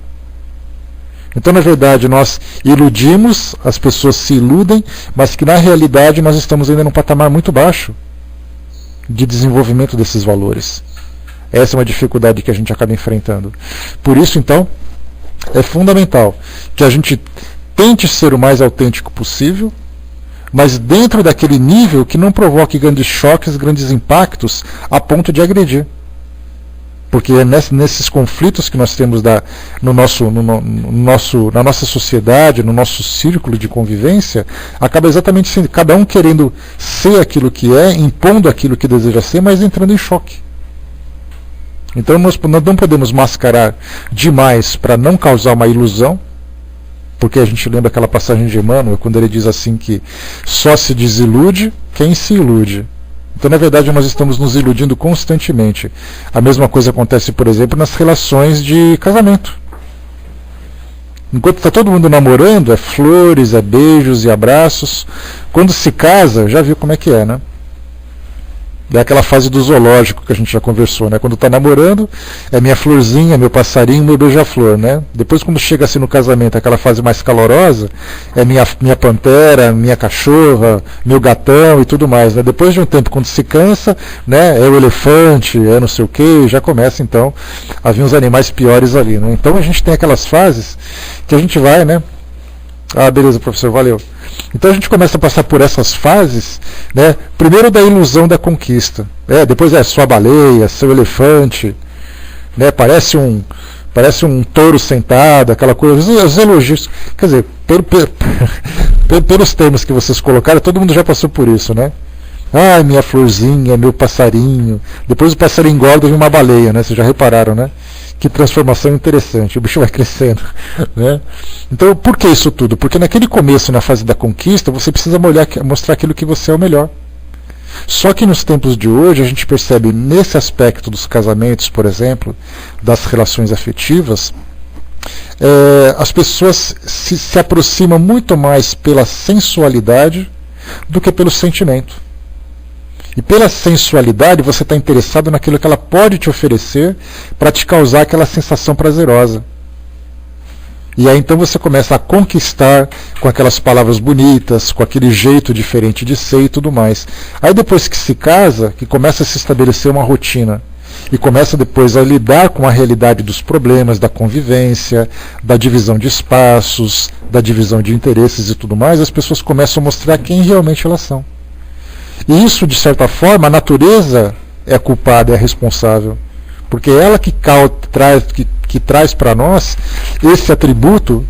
Então, na verdade, nós iludimos, as pessoas se iludem, mas que na realidade nós estamos ainda num patamar muito baixo de desenvolvimento desses valores. Essa é uma dificuldade que a gente acaba enfrentando. Por isso, então, é fundamental que a gente tente ser o mais autêntico possível, mas dentro daquele nível que não provoque grandes choques, grandes impactos, a ponto de agredir. Porque é nesses conflitos que nós temos na nossa sociedade, no nosso círculo de convivência, acaba exatamente sendo cada um querendo ser aquilo que é, impondo aquilo que deseja ser, mas entrando em choque. Então nós não podemos mascarar demais para não causar uma ilusão, porque a gente lembra aquela passagem de Emmanuel, quando ele diz assim que só se desilude quem se ilude. Então, na verdade, nós estamos nos iludindo constantemente. A mesma coisa acontece, por exemplo, nas relações de casamento. Enquanto está todo mundo namorando, é flores, é beijos e abraços. Quando se casa, já viu como é que é, né? É aquela fase do zoológico que a gente já conversou, né? Quando está namorando, é minha florzinha, meu passarinho, meu beija-flor, né? Depois, quando chega assim no casamento, aquela fase mais calorosa, é minha pantera, minha cachorra, meu gatão e tudo mais, né? Depois de um tempo, quando se cansa, né? É o elefante, é não sei o quê, já começa então a vir uns animais piores ali, né? Então a gente tem aquelas fases que a gente vai, né? Ah, beleza, professor, valeu. Então a gente começa a passar por essas fases, né? Primeiro da ilusão da conquista, depois é sua baleia, seu elefante, né? Parece um touro sentado, aquela coisa, os elogios, quer dizer, pelos termos que vocês colocaram, todo mundo já passou por isso, né? Ai, minha florzinha, meu passarinho. Depois o passarinho engorda e vem uma baleia, né? Vocês já repararam, né? Que transformação interessante, o bicho vai crescendo, né? Então, por que isso tudo? Porque naquele começo, na fase da conquista, você precisa mostrar aquilo que você é o melhor. Só que nos tempos de hoje, a gente percebe nesse aspecto dos casamentos, por exemplo, das relações afetivas, as pessoas se aproximam muito mais pela sensualidade do que pelo sentimento. E pela sensualidade você está interessado naquilo que ela pode te oferecer para te causar aquela sensação prazerosa. E aí então você começa a conquistar com aquelas palavras bonitas, com aquele jeito diferente de ser e tudo mais. Aí depois que se casa, que começa a se estabelecer uma rotina, e começa depois a lidar com a realidade dos problemas, da convivência, da divisão de espaços, da divisão de interesses e tudo mais, as pessoas começam a mostrar quem realmente elas são. E isso, de certa forma, a natureza é a culpada, é a responsável. Porque é ela que traz para nós esse atributo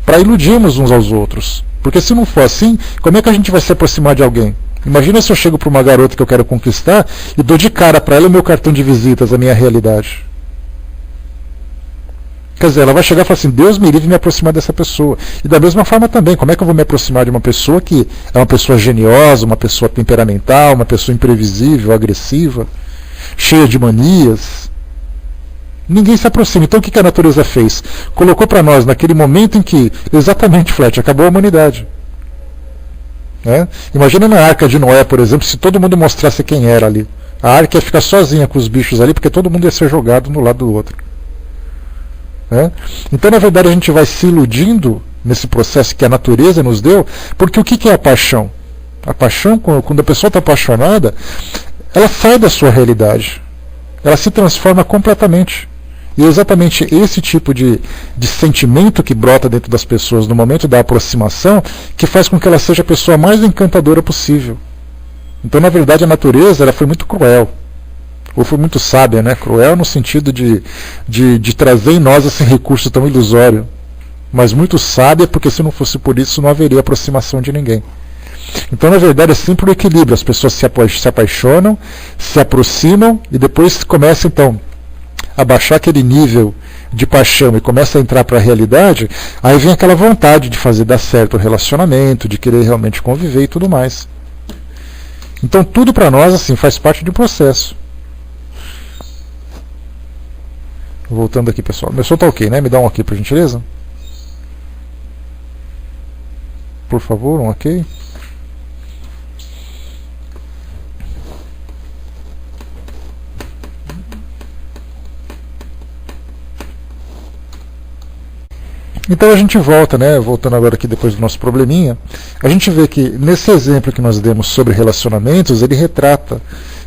para iludirmos uns aos outros. Porque se não for assim, como é que a gente vai se aproximar de alguém? Imagina se eu chego para uma garota que eu quero conquistar e dou de cara para ela o meu cartão de visitas, a minha realidade. Quer dizer, ela vai chegar e falar assim, Deus me livre de me aproximar dessa pessoa. E da mesma forma também, como é que eu vou me aproximar de uma pessoa que é uma pessoa geniosa, uma pessoa temperamental, uma pessoa imprevisível, agressiva, cheia de manias? Ninguém se aproxima. Então o que a natureza fez? Colocou para nós, naquele momento em que, exatamente, Flet, acabou a humanidade. Imagina na Arca de Noé, por exemplo, se todo mundo mostrasse quem era ali. A Arca ia ficar sozinha com os bichos ali, porque todo mundo ia ser jogado no lado do outro. Então, na verdade, a gente vai se iludindo nesse processo que a natureza nos deu, porque o que é a paixão? A paixão, quando a pessoa está apaixonada, ela sai da sua realidade. Ela se transforma completamente. E é exatamente esse tipo de sentimento que brota dentro das pessoas no momento da aproximação que faz com que ela seja a pessoa mais encantadora possível. Então, na verdade, a natureza ela foi muito cruel. Ou foi muito sábia, né? Cruel no sentido de trazer em nós esse recurso tão ilusório. Mas muito sábia, porque se não fosse por isso, não haveria aproximação de ninguém. Então, na verdade, é sempre o equilíbrio. As pessoas se apaixonam, se aproximam e depois começam, então, a baixar aquele nível de paixão e começa a entrar para a realidade, aí vem aquela vontade de fazer dar certo o relacionamento, de querer realmente conviver e tudo mais. Então, tudo para nós, assim, faz parte de um processo. Voltando aqui, pessoal. Meu som tá ok, né? Me dá um ok, por gentileza. Por favor, um ok. Então a gente volta, né? Voltando agora aqui depois do nosso probleminha, a gente vê que nesse exemplo que nós demos sobre relacionamentos, ele retrata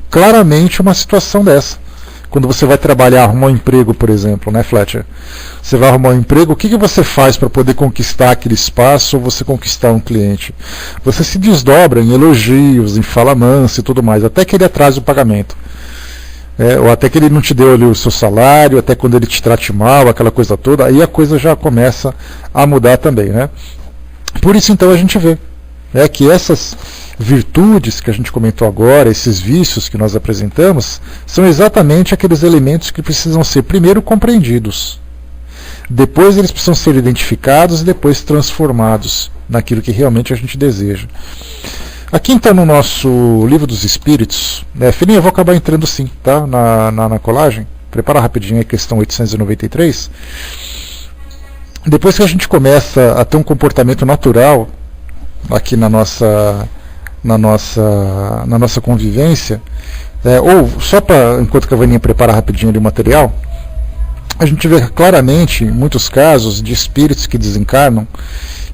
claramente uma situação dessa. Quando você vai trabalhar, arrumar um emprego, por exemplo, né, Fletcher? Você vai arrumar um emprego, o que você faz para poder conquistar aquele espaço ou você conquistar um cliente? Você se desdobra em elogios, em fala mansa e tudo mais, até que ele atrase o pagamento. Ou até que ele não te deu ali o seu salário, até quando ele te trate mal, aquela coisa toda, aí a coisa já começa a mudar também, né? Por isso então a gente vê que essas virtudes que a gente comentou agora, esses vícios que nós apresentamos, são exatamente aqueles elementos que precisam ser primeiro compreendidos, depois eles precisam ser identificados e depois transformados naquilo que realmente a gente deseja. Aqui então no nosso Livro dos Espíritos, filhinha, eu vou acabar entrando sim, tá? Na colagem. Prepara rapidinho a questão 893. Depois que a gente começa a ter um comportamento natural aqui na nossa convivência, ou só para, enquanto que a Vaninha prepara rapidinho ali o material, a gente vê claramente, em muitos casos, de espíritos que desencarnam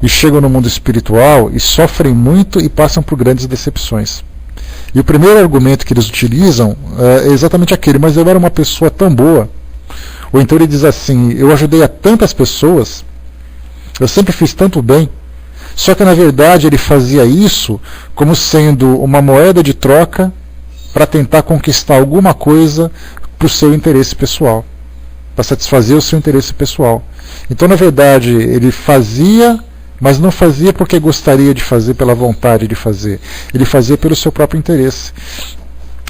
e chegam no mundo espiritual e sofrem muito e passam por grandes decepções. E o primeiro argumento que eles utilizam é exatamente aquele: mas eu era uma pessoa tão boa. Ou então ele diz assim: eu ajudei a tantas pessoas, eu sempre fiz tanto bem. Só que na verdade ele fazia isso como sendo uma moeda de troca para tentar conquistar alguma coisa para o seu interesse pessoal, para satisfazer o seu interesse pessoal. Então na verdade ele fazia, mas não fazia porque gostaria de fazer, pela vontade de fazer. Ele fazia pelo seu próprio interesse.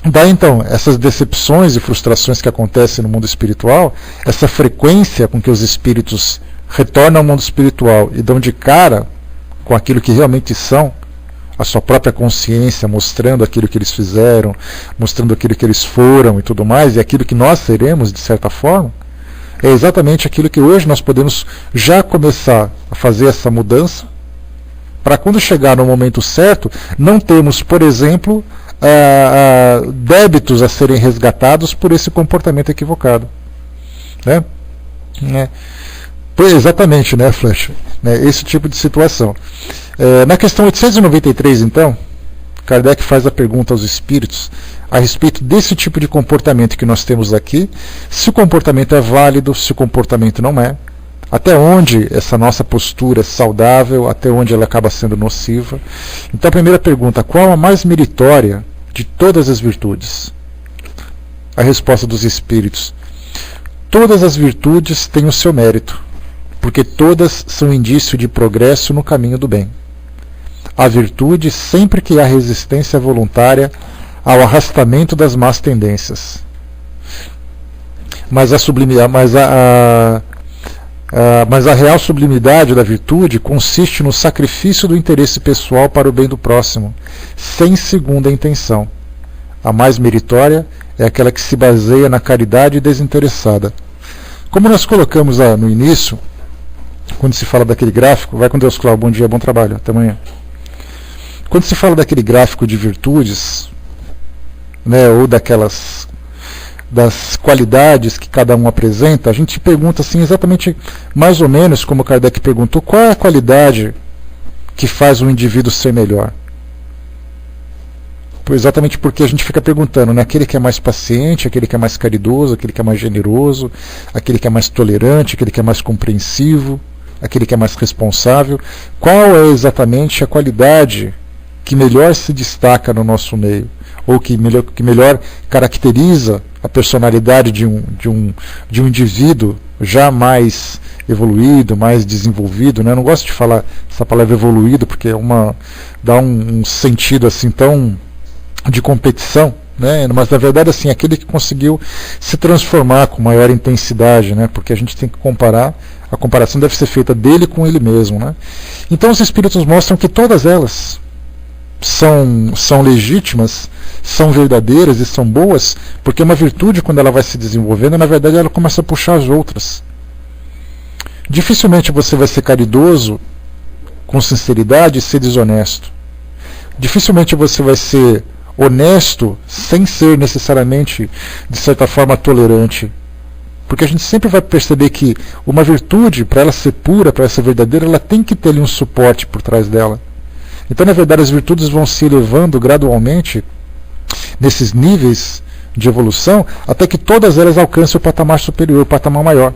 Daí então, essas decepções e frustrações que acontecem no mundo espiritual, essa frequência com que os espíritos retornam ao mundo espiritual e dão de cara com aquilo que realmente são, a sua própria consciência, mostrando aquilo que eles fizeram, mostrando aquilo que eles foram e tudo mais, e aquilo que nós seremos, de certa forma, é exatamente aquilo que hoje nós podemos já começar a fazer essa mudança, para quando chegar no momento certo, não termos, por exemplo, débitos a serem resgatados por esse comportamento equivocado. Exatamente, né, Flash? Esse tipo de situação. Na questão 893, então, Kardec faz a pergunta aos espíritos a respeito desse tipo de comportamento que nós temos aqui, se o comportamento é válido, se o comportamento não é, até onde essa nossa postura é saudável, até onde ela acaba sendo nociva. Então a primeira pergunta: qual a mais meritória de todas as virtudes? A resposta dos espíritos: todas as virtudes têm o seu mérito, porque todas são indício de progresso no caminho do bem. A virtude sempre que há resistência voluntária ao arrastamento das más tendências. Mas a real sublimidade da virtude consiste no sacrifício do interesse pessoal para o bem do próximo, sem segunda intenção. A mais meritória é aquela que se baseia na caridade desinteressada. Como nós colocamos no início, quando se fala daquele gráfico, vai com Deus, Cláudio, bom dia, bom trabalho, até amanhã. Quando se fala daquele gráfico de virtudes, ou das qualidades que cada um apresenta, a gente pergunta assim, exatamente, mais ou menos como Kardec perguntou: qual é a qualidade que faz um indivíduo ser melhor? Exatamente porque a gente fica perguntando, aquele que é mais paciente, aquele que é mais caridoso, aquele que é mais generoso, aquele que é mais tolerante, aquele que é mais compreensivo, aquele que é mais responsável. Qual é exatamente a qualidade que melhor se destaca no nosso meio, ou que melhor caracteriza a personalidade de um indivíduo já mais evoluído, mais desenvolvido? Eu não gosto de falar essa palavra evoluído, porque dá um sentido assim tão de competição, mas na verdade assim, aquele que conseguiu se transformar com maior intensidade, porque a gente tem que comparar, a comparação deve ser feita dele com ele mesmo. Então os espíritos mostram que todas elas são legítimas, são verdadeiras e são boas, porque uma virtude, quando ela vai se desenvolvendo, na verdade ela começa a puxar as outras. Dificilmente você vai ser caridoso com sinceridade e ser desonesto. Dificilmente você vai ser honesto sem ser necessariamente, de certa forma, tolerante. Porque a gente sempre vai perceber que uma virtude, para ela ser pura, para ela ser verdadeira, ela tem que ter ali um suporte por trás dela. Então, na verdade, as virtudes vão se elevando gradualmente nesses níveis de evolução, até que todas elas alcancem o patamar superior, o patamar maior.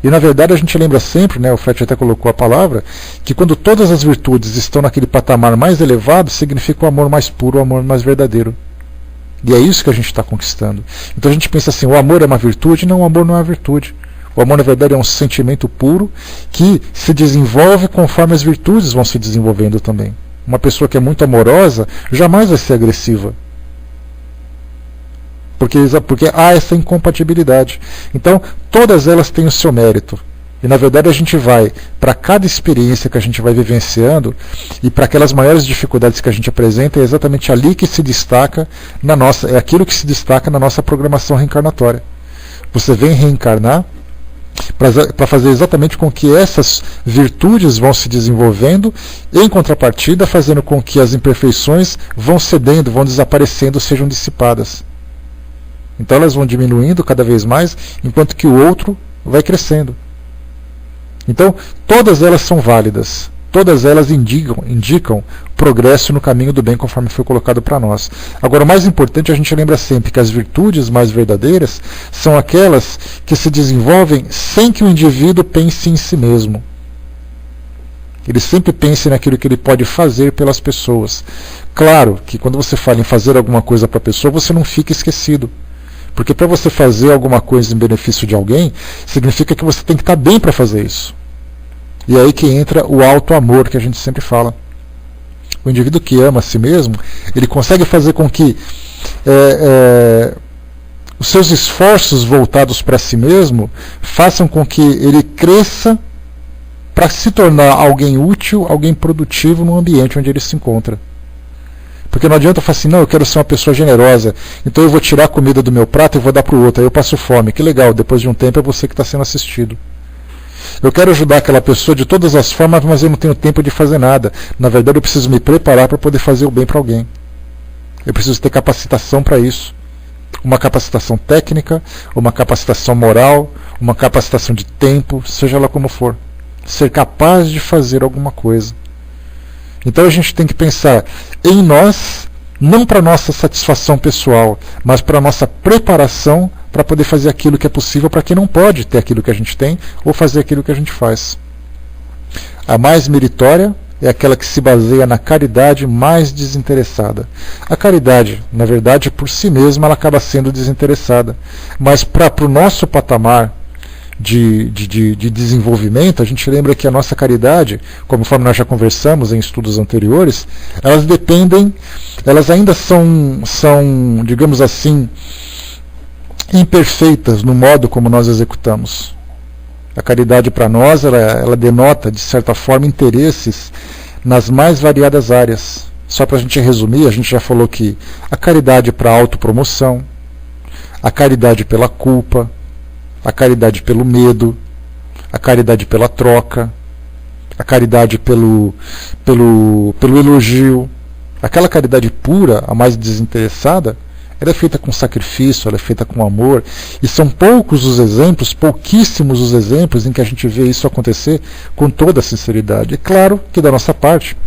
E, na verdade, a gente lembra sempre, né, o Fred até colocou a palavra, que quando todas as virtudes estão naquele patamar mais elevado, significa o amor mais puro, o amor mais verdadeiro. E é isso que a gente está conquistando. Então a gente pensa assim, o amor é uma virtude? Não, o amor não é uma virtude. O amor, na verdade, é um sentimento puro que se desenvolve conforme as virtudes vão se desenvolvendo também. Uma pessoa que é muito amorosa jamais vai ser agressiva. Porque há essa incompatibilidade. Então, todas elas têm o seu mérito. E, na verdade, a gente vai, para cada experiência que a gente vai vivenciando, e para aquelas maiores dificuldades que a gente apresenta, é exatamente ali que se destaca é aquilo que se destaca na nossa programação reencarnatória. Você vem reencarnar para fazer exatamente com que essas virtudes vão se desenvolvendo, em contrapartida, fazendo com que as imperfeições vão cedendo, vão desaparecendo, sejam dissipadas. Então elas vão diminuindo cada vez mais, enquanto que o outro vai crescendo. Então, todas elas são válidas, todas elas indicam progresso no caminho do bem, conforme foi colocado para nós. Agora, o mais importante, a gente lembra sempre que as virtudes mais verdadeiras são aquelas que se desenvolvem sem que o indivíduo pense em si mesmo. Ele sempre pense naquilo que ele pode fazer pelas pessoas. Claro que quando você fala em fazer alguma coisa para a pessoa, você não fica esquecido. Porque para você fazer alguma coisa em benefício de alguém, significa que você tem que estar bem para fazer isso. E é aí que entra o auto-amor, que a gente sempre fala. O indivíduo que ama a si mesmo, ele consegue fazer com que os seus esforços voltados para si mesmo façam com que ele cresça para se tornar alguém útil, alguém produtivo no ambiente onde ele se encontra. Porque não adianta eu falar assim, não, eu quero ser uma pessoa generosa, então eu vou tirar a comida do meu prato e vou dar para o outro, aí eu passo fome. Que legal, depois de um tempo é você que está sendo assistido. Eu quero ajudar aquela pessoa de todas as formas, mas eu não tenho tempo de fazer nada. Na verdade, eu preciso me preparar para poder fazer o bem para alguém. Eu preciso ter capacitação para isso. Uma capacitação técnica, uma capacitação moral, uma capacitação de tempo, seja lá como for. Ser capaz de fazer alguma coisa. Então a gente tem que pensar em nós, não para nossa satisfação pessoal, mas para nossa preparação para poder fazer aquilo que é possível para quem não pode ter aquilo que a gente tem ou fazer aquilo que a gente faz. A mais meritória é aquela que se baseia na caridade mais desinteressada. A caridade, na verdade, por si mesma, ela acaba sendo desinteressada. Mas para o nosso patamar de desenvolvimento, a gente lembra que a nossa caridade, conforme nós já conversamos em estudos anteriores, elas ainda são, digamos assim, imperfeitas no modo como nós executamos. A caridade para nós, ela denota, de certa forma, interesses nas mais variadas áreas. Só para a gente resumir, a gente já falou que a caridade para a autopromoção, a caridade pela culpa, a caridade pelo medo, a caridade pela troca, a caridade pelo elogio. Aquela caridade pura, a mais desinteressada, ela é feita com sacrifício, ela é feita com amor. E são poucos os exemplos, pouquíssimos os exemplos em que a gente vê isso acontecer com toda a sinceridade. É claro que da nossa parte,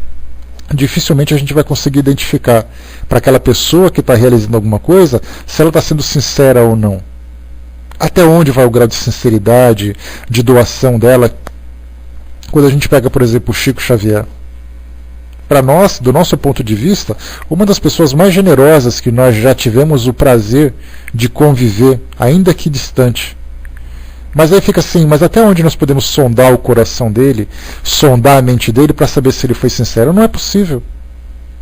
dificilmente a gente vai conseguir identificar para aquela pessoa que está realizando alguma coisa, se ela está sendo sincera ou não. Até onde vai o grau de sinceridade, de doação dela? Quando a gente pega, por exemplo, o Chico Xavier. Para nós, do nosso ponto de vista, uma das pessoas mais generosas que nós já tivemos o prazer de conviver, ainda que distante. Mas aí fica assim, mas até onde nós podemos sondar o coração dele, sondar a mente dele para saber se ele foi sincero? Não é possível.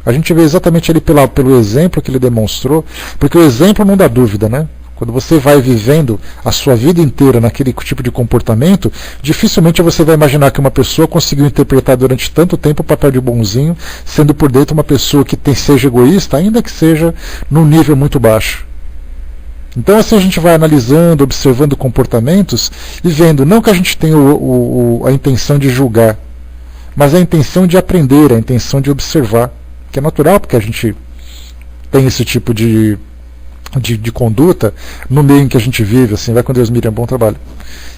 A gente vê exatamente ele pelo exemplo que ele demonstrou, porque o exemplo não dá dúvida, né? Quando você vai vivendo a sua vida inteira naquele tipo de comportamento, dificilmente você vai imaginar que uma pessoa conseguiu interpretar durante tanto tempo o papel de bonzinho, sendo por dentro uma pessoa que seja egoísta, ainda que seja num nível muito baixo. Então assim a gente vai analisando, observando comportamentos e vendo, não que a gente tenha a intenção de julgar, mas a intenção de aprender, a intenção de observar, que é natural porque a gente tem esse tipo de conduta no meio em que a gente vive, assim, vai com Deus, Miriam, bom trabalho,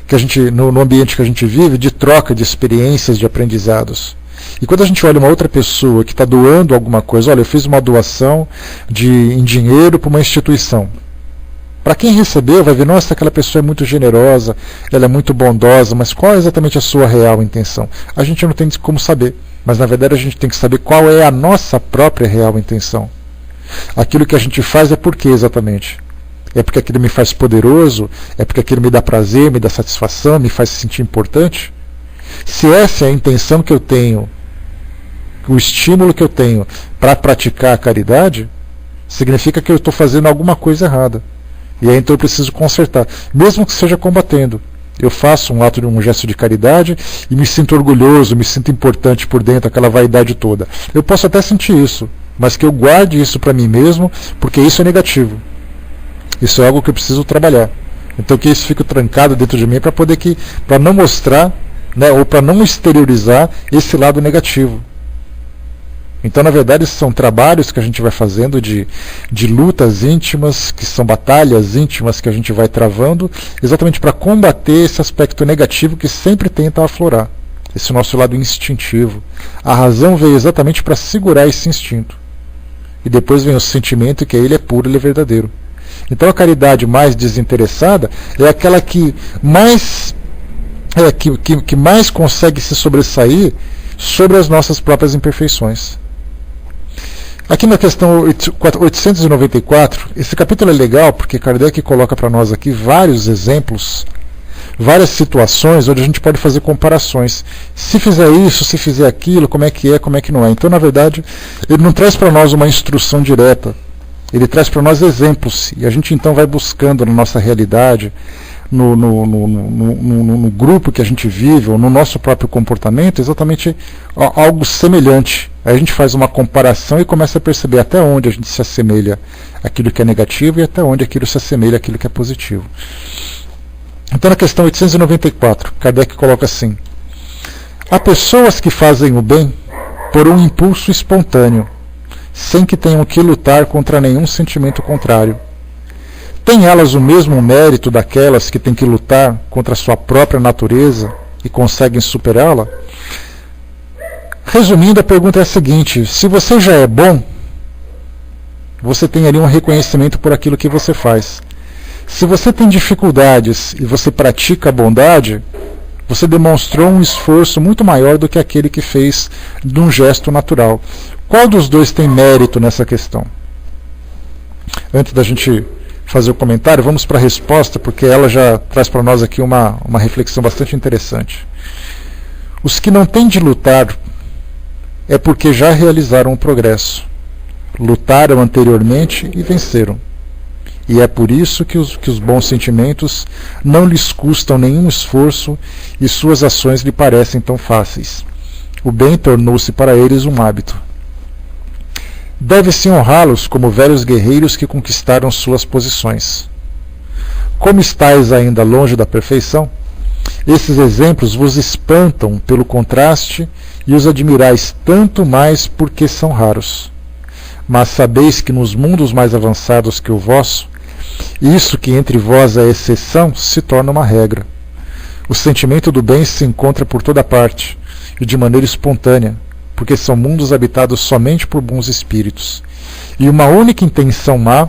que a gente, no ambiente que a gente vive, de troca de experiências, de aprendizados. E quando a gente olha uma outra pessoa que está doando alguma coisa, olha, eu fiz uma doação em dinheiro para uma instituição. Para quem recebeu, vai ver, nossa, aquela pessoa é muito generosa, ela é muito bondosa, mas qual é exatamente a sua real intenção? A gente não tem como saber, mas na verdade a gente tem que saber qual é a nossa própria real intenção. Aquilo que a gente faz é por quê exatamente? É porque aquilo me faz poderoso? É porque aquilo me dá prazer, me dá satisfação, me faz se sentir importante? Se essa é a intenção que eu tenho, o estímulo que eu tenho para praticar a caridade, significa que eu estou fazendo alguma coisa errada. E aí então eu preciso consertar, mesmo que seja combatendo. Eu faço um gesto de caridade e me sinto orgulhoso, me sinto importante por dentro, aquela vaidade toda. Eu posso até sentir isso, mas que eu guarde isso para mim mesmo, porque isso é negativo. Isso é algo que eu preciso trabalhar. Então que isso fique trancado dentro de mim para não mostrar, né, ou para não exteriorizar esse lado negativo. Então, na verdade, esses são trabalhos que a gente vai fazendo de lutas íntimas, que são batalhas íntimas que a gente vai travando, exatamente para combater esse aspecto negativo que sempre tenta aflorar, esse nosso lado instintivo. A razão veio exatamente para segurar esse instinto. E depois vem o sentimento que ele é puro, ele é verdadeiro. Então a caridade mais desinteressada é aquela que mais consegue se sobressair sobre as nossas próprias imperfeições. Aqui na questão 894, esse capítulo é legal porque Kardec coloca para nós aqui vários exemplos, várias situações onde a gente pode fazer comparações. Se fizer isso, se fizer aquilo, como é, como é que não é. Então, na verdade, ele não traz para nós uma instrução direta, ele traz para nós exemplos, e a gente então vai buscando na nossa realidade, no grupo que a gente vive, ou no nosso próprio comportamento, exatamente algo semelhante. Aí a gente faz uma comparação e começa a perceber até onde a gente se assemelha àquilo que é negativo e até onde aquilo se assemelha àquilo que é positivo. Então na questão 894, Kardec coloca assim: há pessoas que fazem o bem por um impulso espontâneo, sem que tenham que lutar contra nenhum sentimento contrário. Têm elas o mesmo mérito daquelas que têm que lutar contra a sua própria natureza e conseguem superá-la? Resumindo, a pergunta é a seguinte: se você já é bom, você tem ali um reconhecimento por aquilo que você faz. Se você tem dificuldades e você pratica a bondade, você demonstrou um esforço muito maior do que aquele que fez de um gesto natural. Qual dos dois tem mérito nessa questão? Antes da gente fazer o comentário, vamos para a resposta, porque ela já traz para nós aqui uma reflexão bastante interessante. Os que não têm de lutar é porque já realizaram o progresso. Lutaram anteriormente e venceram. E é por isso que os bons sentimentos não lhes custam nenhum esforço e suas ações lhe parecem tão fáceis. O bem tornou-se para eles um hábito. Deve-se honrá-los como velhos guerreiros que conquistaram suas posições. Como estáis ainda longe da perfeição, esses exemplos vos espantam pelo contraste e os admirais tanto mais porque são raros. Mas sabeis que nos mundos mais avançados que o vosso, isso que entre vós é exceção se torna uma regra. O sentimento do bem se encontra por toda parte e de maneira espontânea, porque são mundos habitados somente por bons espíritos. E uma única intenção má,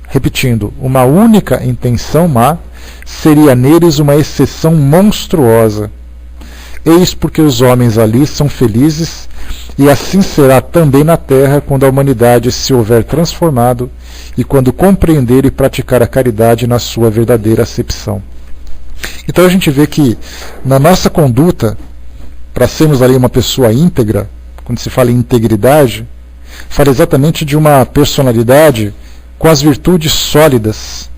repetindo, uma única intenção má, seria neles uma exceção monstruosa. Eis porque os homens ali são felizes, e assim será também na terra quando a humanidade se houver transformado e quando compreender e praticar a caridade na sua verdadeira acepção. Então a gente vê que na nossa conduta, para sermos ali uma pessoa íntegra, quando se fala em integridade, fala exatamente de uma personalidade com as virtudes sólidas,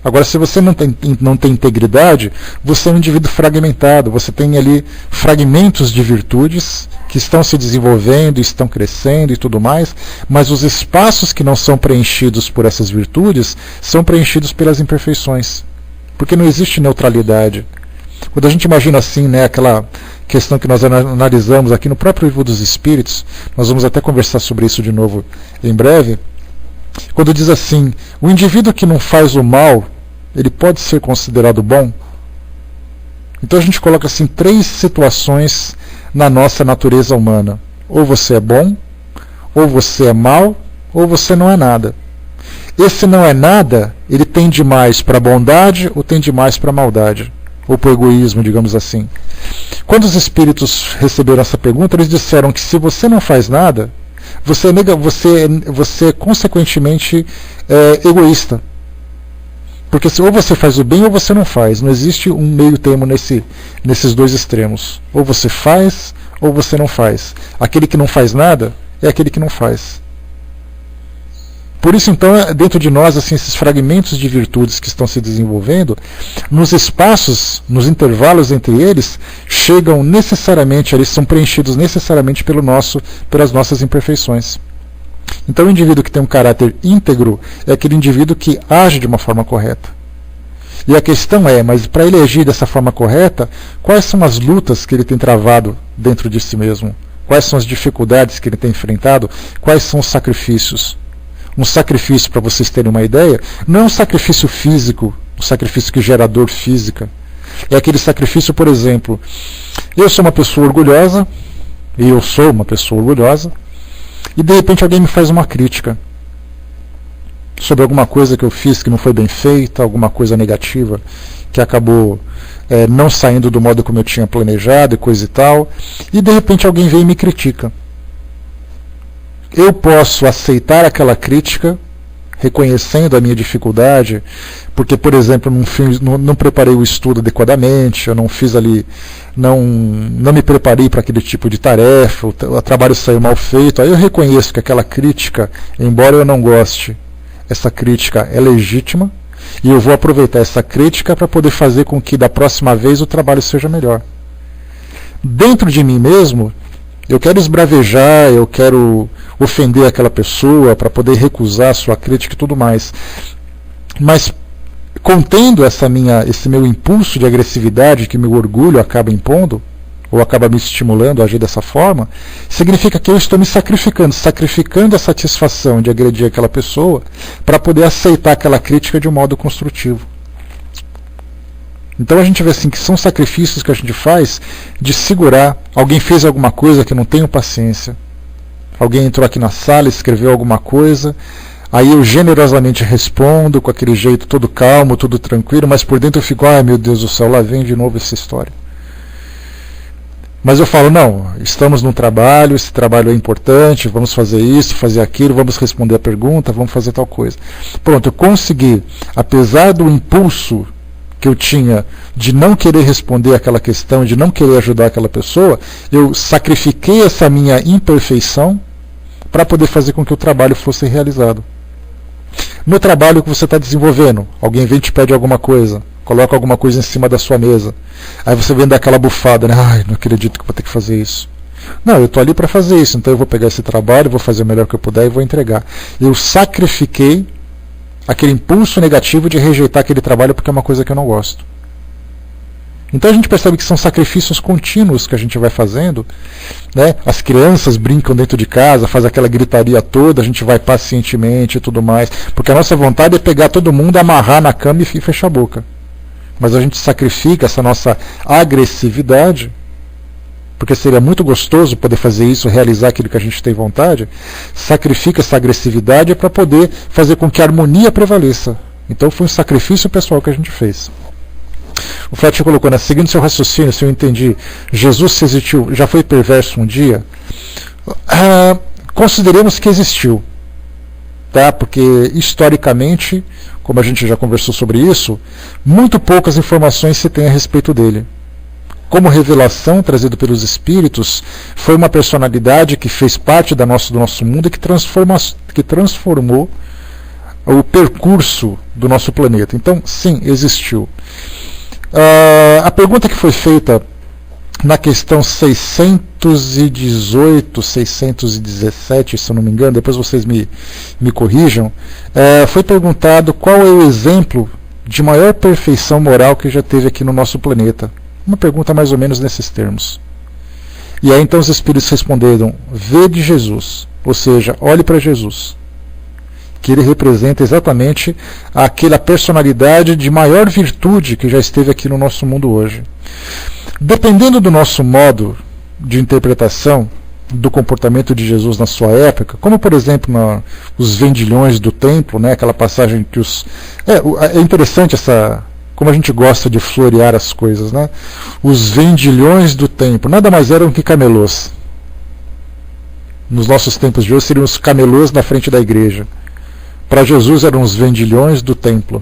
Agora, se você não tem integridade, você é um indivíduo fragmentado, você tem ali fragmentos de virtudes que estão se desenvolvendo, estão crescendo e tudo mais, mas os espaços que não são preenchidos por essas virtudes são preenchidos pelas imperfeições, porque não existe neutralidade. Quando a gente imagina assim, né, aquela questão que nós analisamos aqui no próprio Livro dos Espíritos, nós vamos até conversar sobre isso de novo em breve, quando diz assim, o indivíduo que não faz o mal, ele pode ser considerado bom? Então a gente coloca assim 3 situações na nossa natureza humana. Ou você é bom, ou você é mal, ou você não é nada. Esse não é nada, ele tende mais para a bondade ou tende mais para a maldade, ou para o egoísmo, digamos assim. Quando os espíritos receberam essa pergunta, eles disseram que se você não faz nada, você consequentemente é egoísta. Porque ou você faz o bem ou você não faz. Não existe um meio termo nesses 2 extremos. Ou você faz ou você não faz. Aquele que não faz nada é aquele que não faz. Por isso, então, dentro de nós, assim, esses fragmentos de virtudes que estão se desenvolvendo, nos espaços, nos intervalos entre eles, chegam necessariamente, eles são preenchidos necessariamente pelas nossas imperfeições. Então, o indivíduo que tem um caráter íntegro é aquele indivíduo que age de uma forma correta. E a questão é, mas para ele agir dessa forma correta, quais são as lutas que ele tem travado dentro de si mesmo? Quais são as dificuldades que ele tem enfrentado? Quais são os sacrifícios? Um sacrifício, para vocês terem uma ideia, não é um sacrifício físico, um sacrifício que gera dor física. É aquele sacrifício, por exemplo, eu sou uma pessoa orgulhosa, e de repente alguém me faz uma crítica sobre alguma coisa que eu fiz que não foi bem feita, alguma coisa negativa que acabou não saindo do modo como eu tinha planejado e coisa e tal, e de repente alguém vem e me critica. Eu posso aceitar aquela crítica, reconhecendo a minha dificuldade, porque, por exemplo, não preparei o estudo adequadamente, eu não fiz ali, não me preparei para aquele tipo de tarefa, o trabalho saiu mal feito, aí eu reconheço que aquela crítica, embora eu não goste, essa crítica é legítima, e eu vou aproveitar essa crítica para poder fazer com que da próxima vez o trabalho seja melhor. Dentro de mim mesmo, eu quero esbravejar, eu quero ofender aquela pessoa para poder recusar a sua crítica e tudo mais. Mas contendo esse meu impulso de agressividade que meu orgulho acaba impondo, ou acaba me estimulando a agir dessa forma, significa que eu estou me sacrificando a satisfação de agredir aquela pessoa para poder aceitar aquela crítica de um modo construtivo. Então a gente vê assim que são sacrifícios que a gente faz de segurar. Alguém fez alguma coisa que eu não tenho paciência. Alguém entrou aqui na sala, escreveu alguma coisa, aí eu generosamente respondo com aquele jeito todo calmo, tudo tranquilo, mas por dentro eu fico, ai meu Deus do céu, lá vem de novo essa história. Mas eu falo, não, estamos num trabalho, esse trabalho é importante, vamos fazer isso, fazer aquilo, vamos responder a pergunta, vamos fazer tal coisa. Pronto, eu consegui, apesar do impulso que eu tinha de não querer responder aquela questão, de não querer ajudar aquela pessoa, eu sacrifiquei essa minha imperfeição para poder fazer com que o trabalho fosse realizado. No trabalho que você está desenvolvendo, alguém vem e te pede alguma coisa, coloca alguma coisa em cima da sua mesa, aí você vem dar aquela bufada, né? Ai, não acredito que vou ter que fazer isso. Não, eu estou ali para fazer isso, então eu vou pegar esse trabalho, vou fazer o melhor que eu puder e vou entregar. Eu sacrifiquei aquele impulso negativo de rejeitar aquele trabalho porque é uma coisa que eu não gosto. Então a gente percebe que são sacrifícios contínuos que a gente vai fazendo, né? As crianças brincam dentro de casa, faz aquela gritaria toda, a gente vai pacientemente e tudo mais, porque a nossa vontade é pegar todo mundo, amarrar na cama e fechar a boca. Mas a gente sacrifica essa nossa agressividade, porque seria muito gostoso poder fazer isso, realizar aquilo que a gente tem vontade, sacrifica essa agressividade para poder fazer com que a harmonia prevaleça. Então foi um sacrifício pessoal que a gente fez. O Fletcher colocou, né, seguindo seu raciocínio, se eu entendi, Jesus se existiu, já foi perverso um dia? Consideremos que existiu, tá? Porque historicamente, como a gente já conversou sobre isso, muito poucas informações se tem a respeito dele. Como revelação trazida pelos espíritos, foi uma personalidade que fez parte do nosso mundo e que transformou o percurso do nosso planeta. Então, sim, existiu. A pergunta que foi feita na questão 618, 617, se eu não me engano, depois vocês me corrijam, foi perguntado qual é o exemplo de maior perfeição moral que já teve aqui no nosso planeta. Uma pergunta mais ou menos nesses termos. E aí então os espíritos responderam: vede Jesus, ou seja, olhe para Jesus, que ele representa exatamente aquela personalidade de maior virtude que já esteve aqui no nosso mundo hoje. Dependendo do nosso modo de interpretação do comportamento de Jesus na sua época, como por exemplo os vendilhões do templo, né, aquela passagem que é interessante como a gente gosta de florear as coisas, né? Os vendilhões do templo nada mais eram que camelôs. Nos nossos tempos de hoje seriam os camelôs na frente da igreja. Para Jesus eram os vendilhões do templo.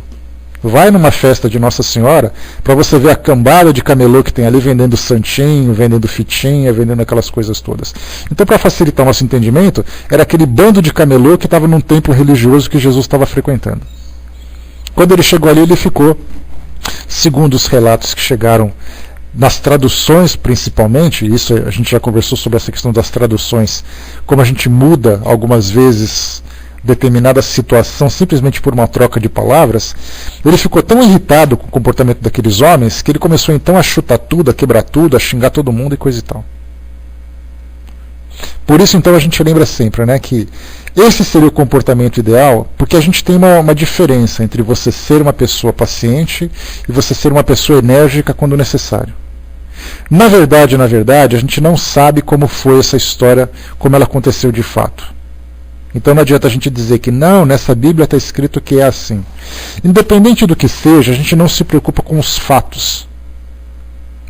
Vai numa festa de Nossa Senhora para você ver a cambada de camelô que tem ali vendendo santinho, vendendo fitinha, vendendo aquelas coisas todas. Então, para facilitar o nosso entendimento, era aquele bando de camelô que estava num templo religioso que Jesus estava frequentando. Quando ele chegou ali, ele ficou, segundo os relatos que chegaram nas traduções principalmente, isso a gente já conversou sobre essa questão das traduções, como a gente muda algumas vezes determinada situação simplesmente por uma troca de palavras, ele ficou tão irritado com o comportamento daqueles homens que ele começou então a chutar tudo, a quebrar tudo, a xingar todo mundo e coisa e tal. Por isso então a gente lembra sempre, né, que esse seria o comportamento ideal, porque a gente tem uma diferença entre você ser uma pessoa paciente e você ser uma pessoa enérgica quando necessário. Na verdade, a gente não sabe como foi essa história, como ela aconteceu de fato. Então não adianta a gente dizer que não, nessa Bíblia está escrito que é assim. Independente do que seja, a gente não se preocupa com os fatos.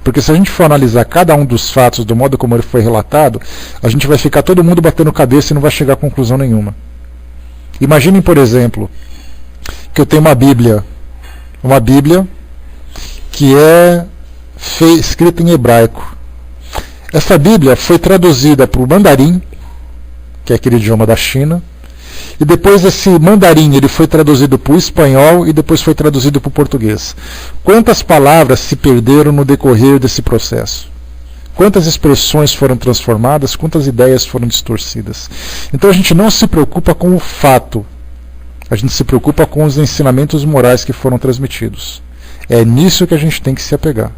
Porque se a gente for analisar cada um dos fatos do modo como ele foi relatado, a gente vai ficar todo mundo batendo cabeça e não vai chegar a conclusão nenhuma. Imaginem, por exemplo, que eu tenho uma Bíblia que é escrita em hebraico. Essa Bíblia foi traduzida para o mandarim, que é aquele idioma da China, e depois esse mandarim ele foi traduzido para o espanhol e depois foi traduzido para o português. Quantas palavras se perderam no decorrer desse processo? Quantas expressões foram transformadas? Quantas ideias foram distorcidas? Então a gente não se preocupa com o fato, a gente se preocupa com os ensinamentos morais que foram transmitidos. É nisso que a gente tem que se apegar.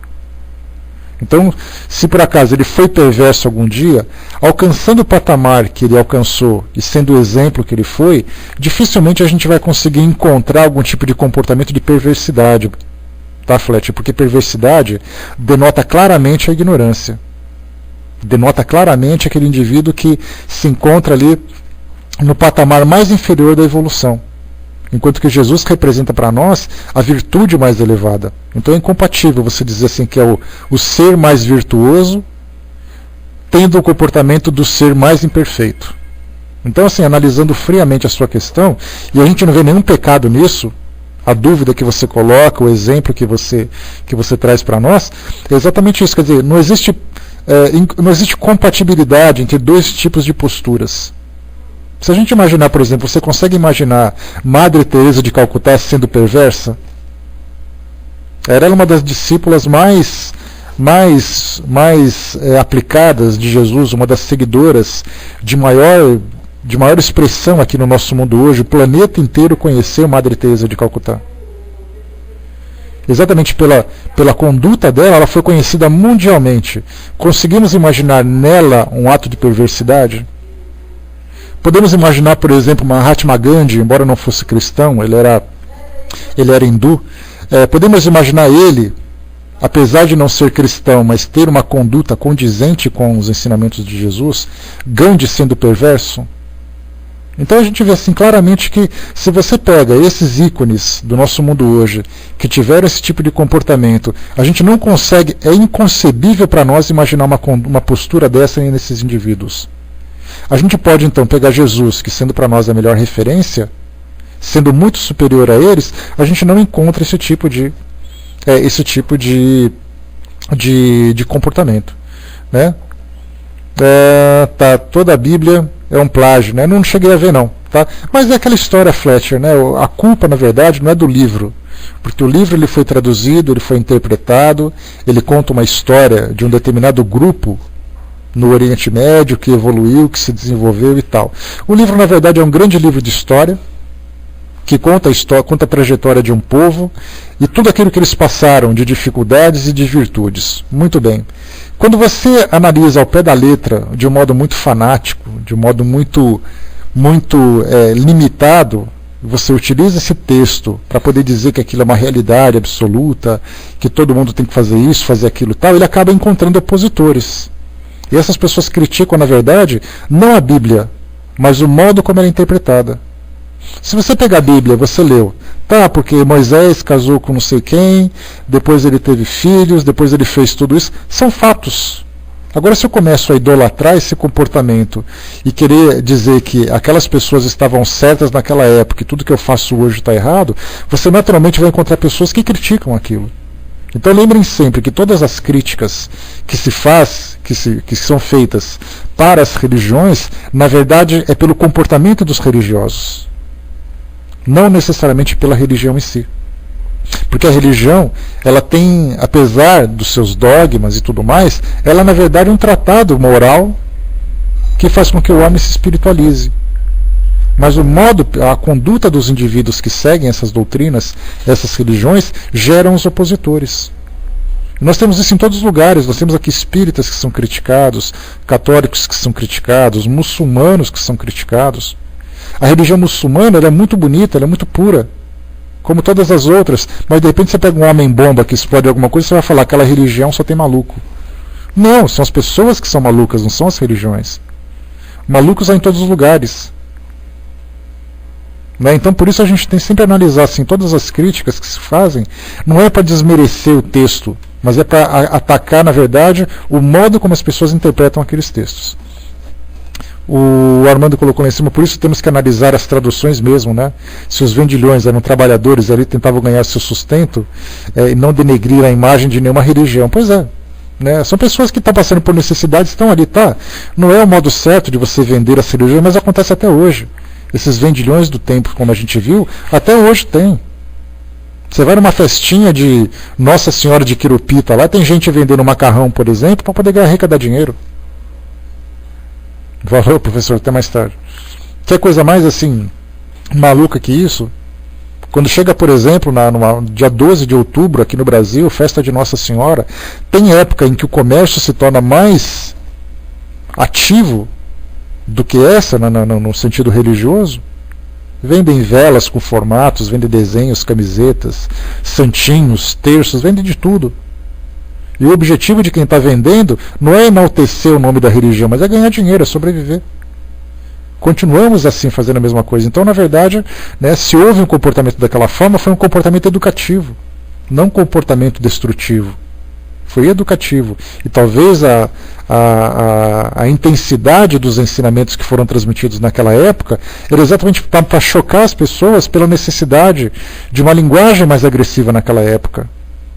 Então, se por acaso ele foi perverso algum dia, alcançando o patamar que ele alcançou e sendo o exemplo que ele foi, dificilmente a gente vai conseguir encontrar algum tipo de comportamento de perversidade, tá, Fletcher? Porque perversidade denota claramente a ignorância. Denota claramente aquele indivíduo que se encontra ali no patamar mais inferior da evolução. Enquanto que Jesus representa para nós a virtude mais elevada. Então é incompatível você dizer assim que é o ser mais virtuoso tendo o comportamento do ser mais imperfeito. Então, assim, analisando friamente a sua questão, e a gente não vê nenhum pecado nisso, a dúvida que você coloca, o exemplo que você traz para nós, é exatamente isso. Quer dizer, não existe compatibilidade entre dois tipos de posturas. Se a gente imaginar, por exemplo, você consegue imaginar Madre Teresa de Calcutá sendo perversa? Ela era uma das discípulas mais aplicadas de Jesus, uma das seguidoras de maior expressão aqui no nosso mundo hoje. O planeta inteiro conheceu Madre Teresa de Calcutá. Exatamente pela conduta dela, ela foi conhecida mundialmente. Conseguimos imaginar nela um ato de perversidade? Podemos imaginar, por exemplo, Mahatma Gandhi, embora não fosse cristão, ele era hindu. Podemos imaginar ele, apesar de não ser cristão, mas ter uma conduta condizente com os ensinamentos de Jesus, Gandhi sendo perverso? Então a gente vê assim claramente que se você pega esses ícones do nosso mundo hoje, que tiveram esse tipo de comportamento, a gente não consegue, é inconcebível para nós imaginar uma postura dessa nesses indivíduos. A gente pode então pegar Jesus, que sendo para nós a melhor referência, sendo muito superior a eles, a gente não encontra esse tipo de comportamento, né? Toda a Bíblia é um plágio, né? Não cheguei a ver não. Tá? Mas é aquela história, Fletcher, né? A culpa, na verdade, não é do livro, porque o livro ele foi traduzido, ele foi interpretado, ele conta uma história de um determinado grupo no Oriente Médio que evoluiu, que se desenvolveu e tal. O livro, na verdade, é um grande livro de história, que conta a trajetória de um povo e tudo aquilo que eles passaram de dificuldades e de virtudes. Muito bem. Quando você analisa ao pé da letra, de um modo muito fanático, de um modo muito limitado, você utiliza esse texto para poder dizer que aquilo é uma realidade absoluta, que todo mundo tem que fazer isso, fazer aquilo e tal, ele acaba encontrando opositores. E essas pessoas criticam, na verdade, não a Bíblia, mas o modo como ela é interpretada. Se você pegar a Bíblia, você leu, tá, porque Moisés casou com não sei quem, depois ele teve filhos, depois ele fez tudo isso, são fatos. Agora, se eu começo a idolatrar esse comportamento e querer dizer que aquelas pessoas estavam certas naquela época e tudo que eu faço hoje está errado, você naturalmente vai encontrar pessoas que criticam aquilo. Então lembrem sempre que todas as críticas que se faz, que são feitas para as religiões, na verdade é pelo comportamento dos religiosos, não necessariamente pela religião em si. Porque a religião, ela tem, apesar dos seus dogmas e tudo mais, ela na verdade é um tratado moral que faz com que o homem se espiritualize. Mas o modo, a conduta dos indivíduos que seguem essas doutrinas, essas religiões, geram os opositores. Nós temos isso em todos os lugares. Nós temos aqui espíritas que são criticados, católicos que são criticados, muçulmanos que são criticados. A religião muçulmana ela é muito bonita, ela é muito pura, como todas as outras, mas de repente você pega um homem-bomba que explode alguma coisa e você vai falar que aquela religião só tem maluco. Não, são as pessoas que são malucas, não são as religiões. Malucos há em todos os lugares. Né? Então por isso a gente tem sempre que analisar assim, todas as críticas que se fazem, não é para desmerecer o texto, mas é para atacar, na verdade, o modo como as pessoas interpretam aqueles textos. O Armando colocou lá em cima, por isso temos que analisar as traduções mesmo, né? Se os vendilhões eram trabalhadores ali, tentavam ganhar seu sustento e não denegrir a imagem de nenhuma religião. Pois é, né? São pessoas que estão passando por necessidades, estão ali, tá? Não é o modo certo de você vender a religião, mas acontece até hoje. Esses vendilhões do tempo, como a gente viu, até hoje tem. Você vai numa festinha de Nossa Senhora de Quirupita, lá tem gente vendendo macarrão, por exemplo, para poder arrecadar dinheiro. Valeu, professor, até mais tarde. Que coisa mais assim maluca que isso? Quando chega, por exemplo, no dia 12 de outubro aqui no Brasil, festa de Nossa Senhora, tem época em que o comércio se torna mais ativo do que essa, no sentido religioso. Vendem velas com formatos, vendem desenhos, camisetas, santinhos, terços, vendem de tudo. E o objetivo de quem está vendendo não é enaltecer o nome da religião, mas é ganhar dinheiro, é sobreviver. Continuamos assim fazendo a mesma coisa. Então, na verdade, né, se houve um comportamento daquela forma, foi um comportamento educativo, não um comportamento destrutivo. Foi educativo. E talvez a intensidade dos ensinamentos que foram transmitidos naquela época era exatamente para chocar as pessoas pela necessidade de uma linguagem mais agressiva naquela época.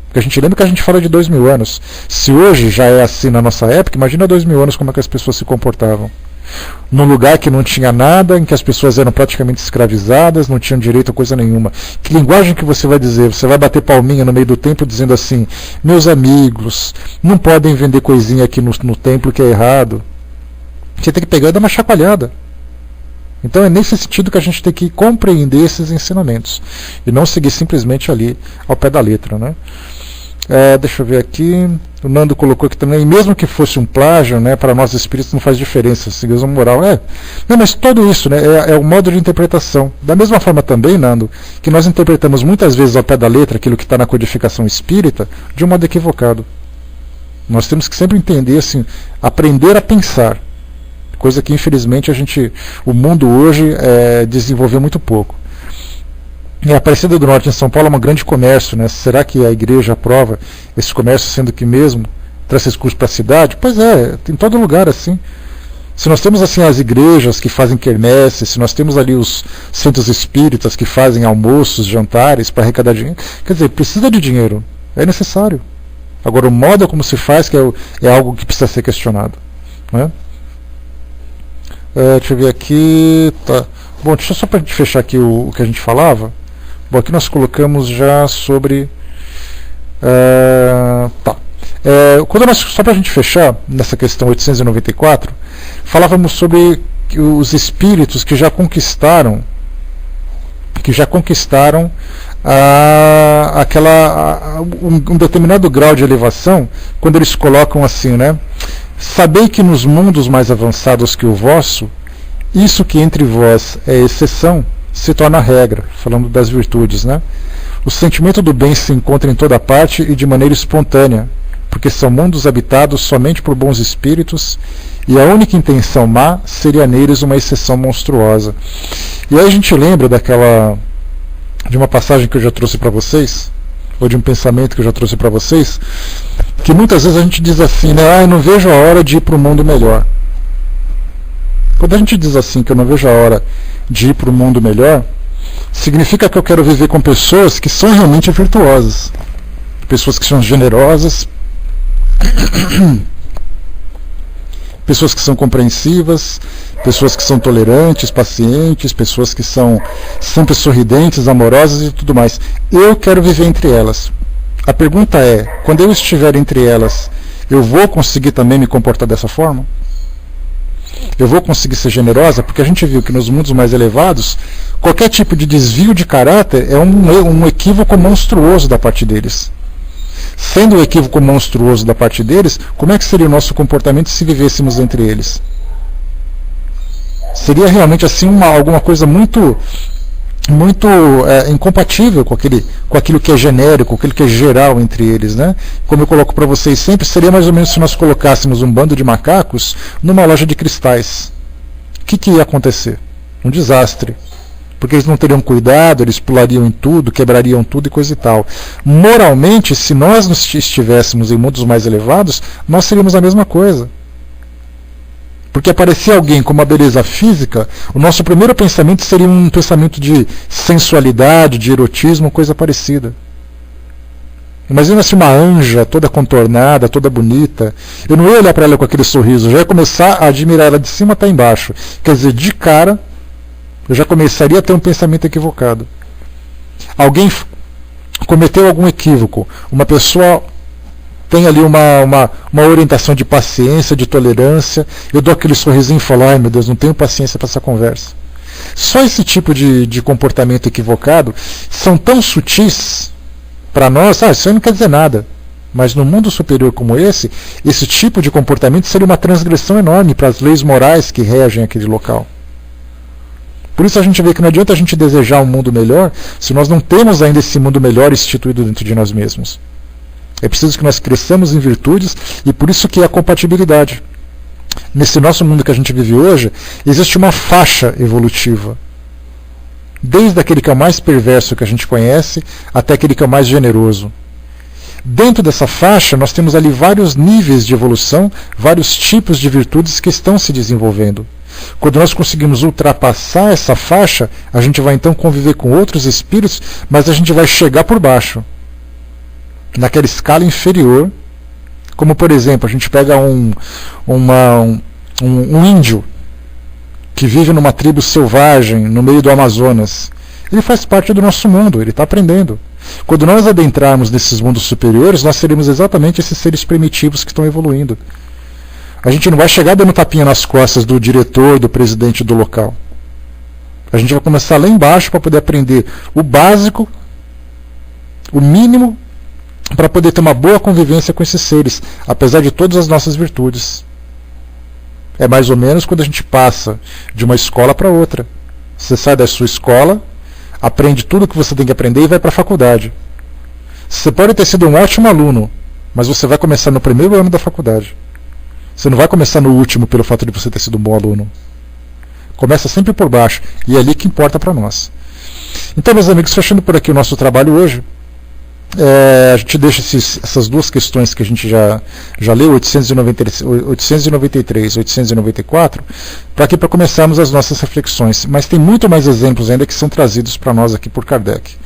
Porque a gente lembra que a gente fala de 2000 anos. Se hoje já é assim na nossa época, imagina 2000 anos como é que as pessoas se comportavam. Num lugar que não tinha nada, em que as pessoas eram praticamente escravizadas, não tinham direito a coisa nenhuma. Que linguagem que você vai dizer? Você vai bater palminha no meio do templo dizendo assim, meus amigos, não podem vender coisinha aqui no templo que é errado. Você tem que pegar e dar uma chacoalhada. Então é nesse sentido que a gente tem que compreender esses ensinamentos. E não seguir simplesmente ali ao pé da letra, né? Deixa eu ver aqui. O Nando colocou aqui também, mesmo que fosse um plágio, né, para nós espíritos não faz diferença, seguimos uma moral. Não, mas tudo isso, né, é o modo de interpretação. Da mesma forma também, Nando, que nós interpretamos muitas vezes ao pé da letra aquilo que está na codificação espírita de um modo equivocado. Nós temos que sempre entender, assim, aprender a pensar. Coisa que infelizmente o mundo hoje desenvolveu muito pouco. E a Aparecida do Norte em São Paulo é um grande comércio, né? Será que a igreja aprova esse comércio, sendo que mesmo traz recursos para a cidade? Pois é, tem todo lugar assim. Se nós temos assim as igrejas que fazem quermesse, se nós temos ali os centros espíritas que fazem almoços, jantares para arrecadar dinheiro, quer dizer, precisa de dinheiro, é necessário. Agora o modo como se faz que é algo que precisa ser questionado, né? Deixa eu ver aqui. Tá. Bom, deixa só para a gente fechar aqui o que a gente falava. Bom, aqui nós colocamos já sobre... tá. Quando nós, só para a gente fechar, nessa questão 894, falávamos sobre os espíritos que já conquistaram um determinado grau de elevação, quando eles colocam assim, né? Sabei que nos mundos mais avançados que o vosso, isso que entre vós é exceção, se torna regra, falando das virtudes, né? O sentimento do bem se encontra em toda parte e de maneira espontânea, porque são mundos habitados somente por bons espíritos, e a única intenção má seria neles uma exceção monstruosa. E aí a gente lembra de uma passagem que eu já trouxe para vocês, ou de um pensamento que eu já trouxe para vocês, que muitas vezes a gente diz assim, né? Eu não vejo a hora de ir para um mundo melhor. Quando a gente diz assim, que eu não vejo a hora de ir para um mundo melhor, significa que eu quero viver com pessoas que são realmente virtuosas, pessoas que são generosas, pessoas que são compreensivas, pessoas que são tolerantes, pacientes, pessoas que são sempre sorridentes, amorosas e tudo mais. Eu quero viver entre elas. A pergunta é, quando eu estiver entre elas, eu vou conseguir também me comportar dessa forma? Eu vou conseguir ser generosa? Porque a gente viu que nos mundos mais elevados, qualquer tipo de desvio de caráter é um equívoco monstruoso da parte deles. Sendo um equívoco monstruoso da parte deles, como é que seria o nosso comportamento se vivêssemos entre eles? Seria realmente assim alguma coisa muito incompatível com aquilo que é genérico, com aquilo que é geral entre eles, né? Como eu coloco para vocês sempre, seria mais ou menos se nós colocássemos um bando de macacos numa loja de cristais. O que ia acontecer? Um desastre. Porque eles não teriam cuidado, eles pulariam em tudo, quebrariam tudo e coisa e tal. Moralmente, se nós estivéssemos em mundos mais elevados, nós seríamos a mesma coisa. Porque aparecer alguém com uma beleza física, o nosso primeiro pensamento seria um pensamento de sensualidade, de erotismo, coisa parecida. Imagina se uma anja toda contornada, toda bonita. Eu não ia olhar para ela com aquele sorriso, eu já ia começar a admirar ela de cima até embaixo. Quer dizer, de cara, eu já começaria a ter um pensamento equivocado. Alguém cometeu algum equívoco, uma pessoa tem ali uma orientação de paciência, de tolerância, eu dou aquele sorrisinho e falo, ai meu Deus, não tenho paciência para essa conversa. Só esse tipo de comportamento equivocado são tão sutis para nós, isso aí não quer dizer nada. Mas no mundo superior como esse tipo de comportamento seria uma transgressão enorme para as leis morais que regem aquele local. Por isso a gente vê que não adianta a gente desejar um mundo melhor se nós não temos ainda esse mundo melhor instituído dentro de nós mesmos. É preciso que nós cresçamos em virtudes e por isso que é a compatibilidade. Nesse nosso mundo que a gente vive hoje, existe uma faixa evolutiva. Desde aquele que é o mais perverso que a gente conhece, até aquele que é o mais generoso. Dentro dessa faixa, nós temos ali vários níveis de evolução, vários tipos de virtudes que estão se desenvolvendo. Quando nós conseguimos ultrapassar essa faixa, a gente vai então conviver com outros espíritos, mas a gente vai chegar por baixo. Naquela escala inferior, como por exemplo, a gente pega um índio que vive numa tribo selvagem no meio do Amazonas. Ele faz parte do nosso mundo, ele está aprendendo. Quando nós adentrarmos nesses mundos superiores, nós seremos exatamente esses seres primitivos que estão evoluindo. A gente não vai chegar dando tapinha nas costas do diretor, do presidente do local. A gente vai começar lá embaixo para poder aprender o básico, o mínimo, para poder ter uma boa convivência com esses seres, apesar de todas as nossas virtudes. É mais ou menos quando a gente passa de uma escola para outra. Você sai da sua escola, aprende tudo o que você tem que aprender e vai para a faculdade. Você pode ter sido um ótimo aluno, mas você vai começar no primeiro ano da faculdade. Você não vai começar no último pelo fato de você ter sido um bom aluno. Começa sempre por baixo, e é ali que importa para nós. Então, meus amigos, fechando por aqui o nosso trabalho hoje, a gente deixa essas duas questões que a gente já leu, 893 e 894, para começarmos as nossas reflexões. Mas tem muito mais exemplos ainda que são trazidos para nós aqui por Kardec.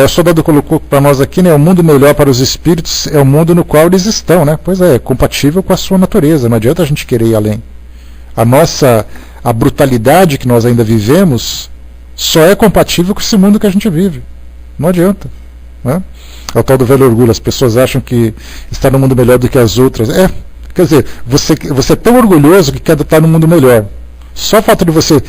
O soldado colocou para nós aqui, né, o mundo melhor para os espíritos é o mundo no qual eles estão, né? Pois é compatível com a sua natureza, não adianta a gente querer ir além. A brutalidade que nós ainda vivemos só é compatível com esse mundo que a gente vive. Não adianta. Né? É o tal do velho orgulho. As pessoas acham que está no mundo melhor do que as outras. Quer dizer, você é tão orgulhoso que quer estar no mundo melhor. Só o fato de você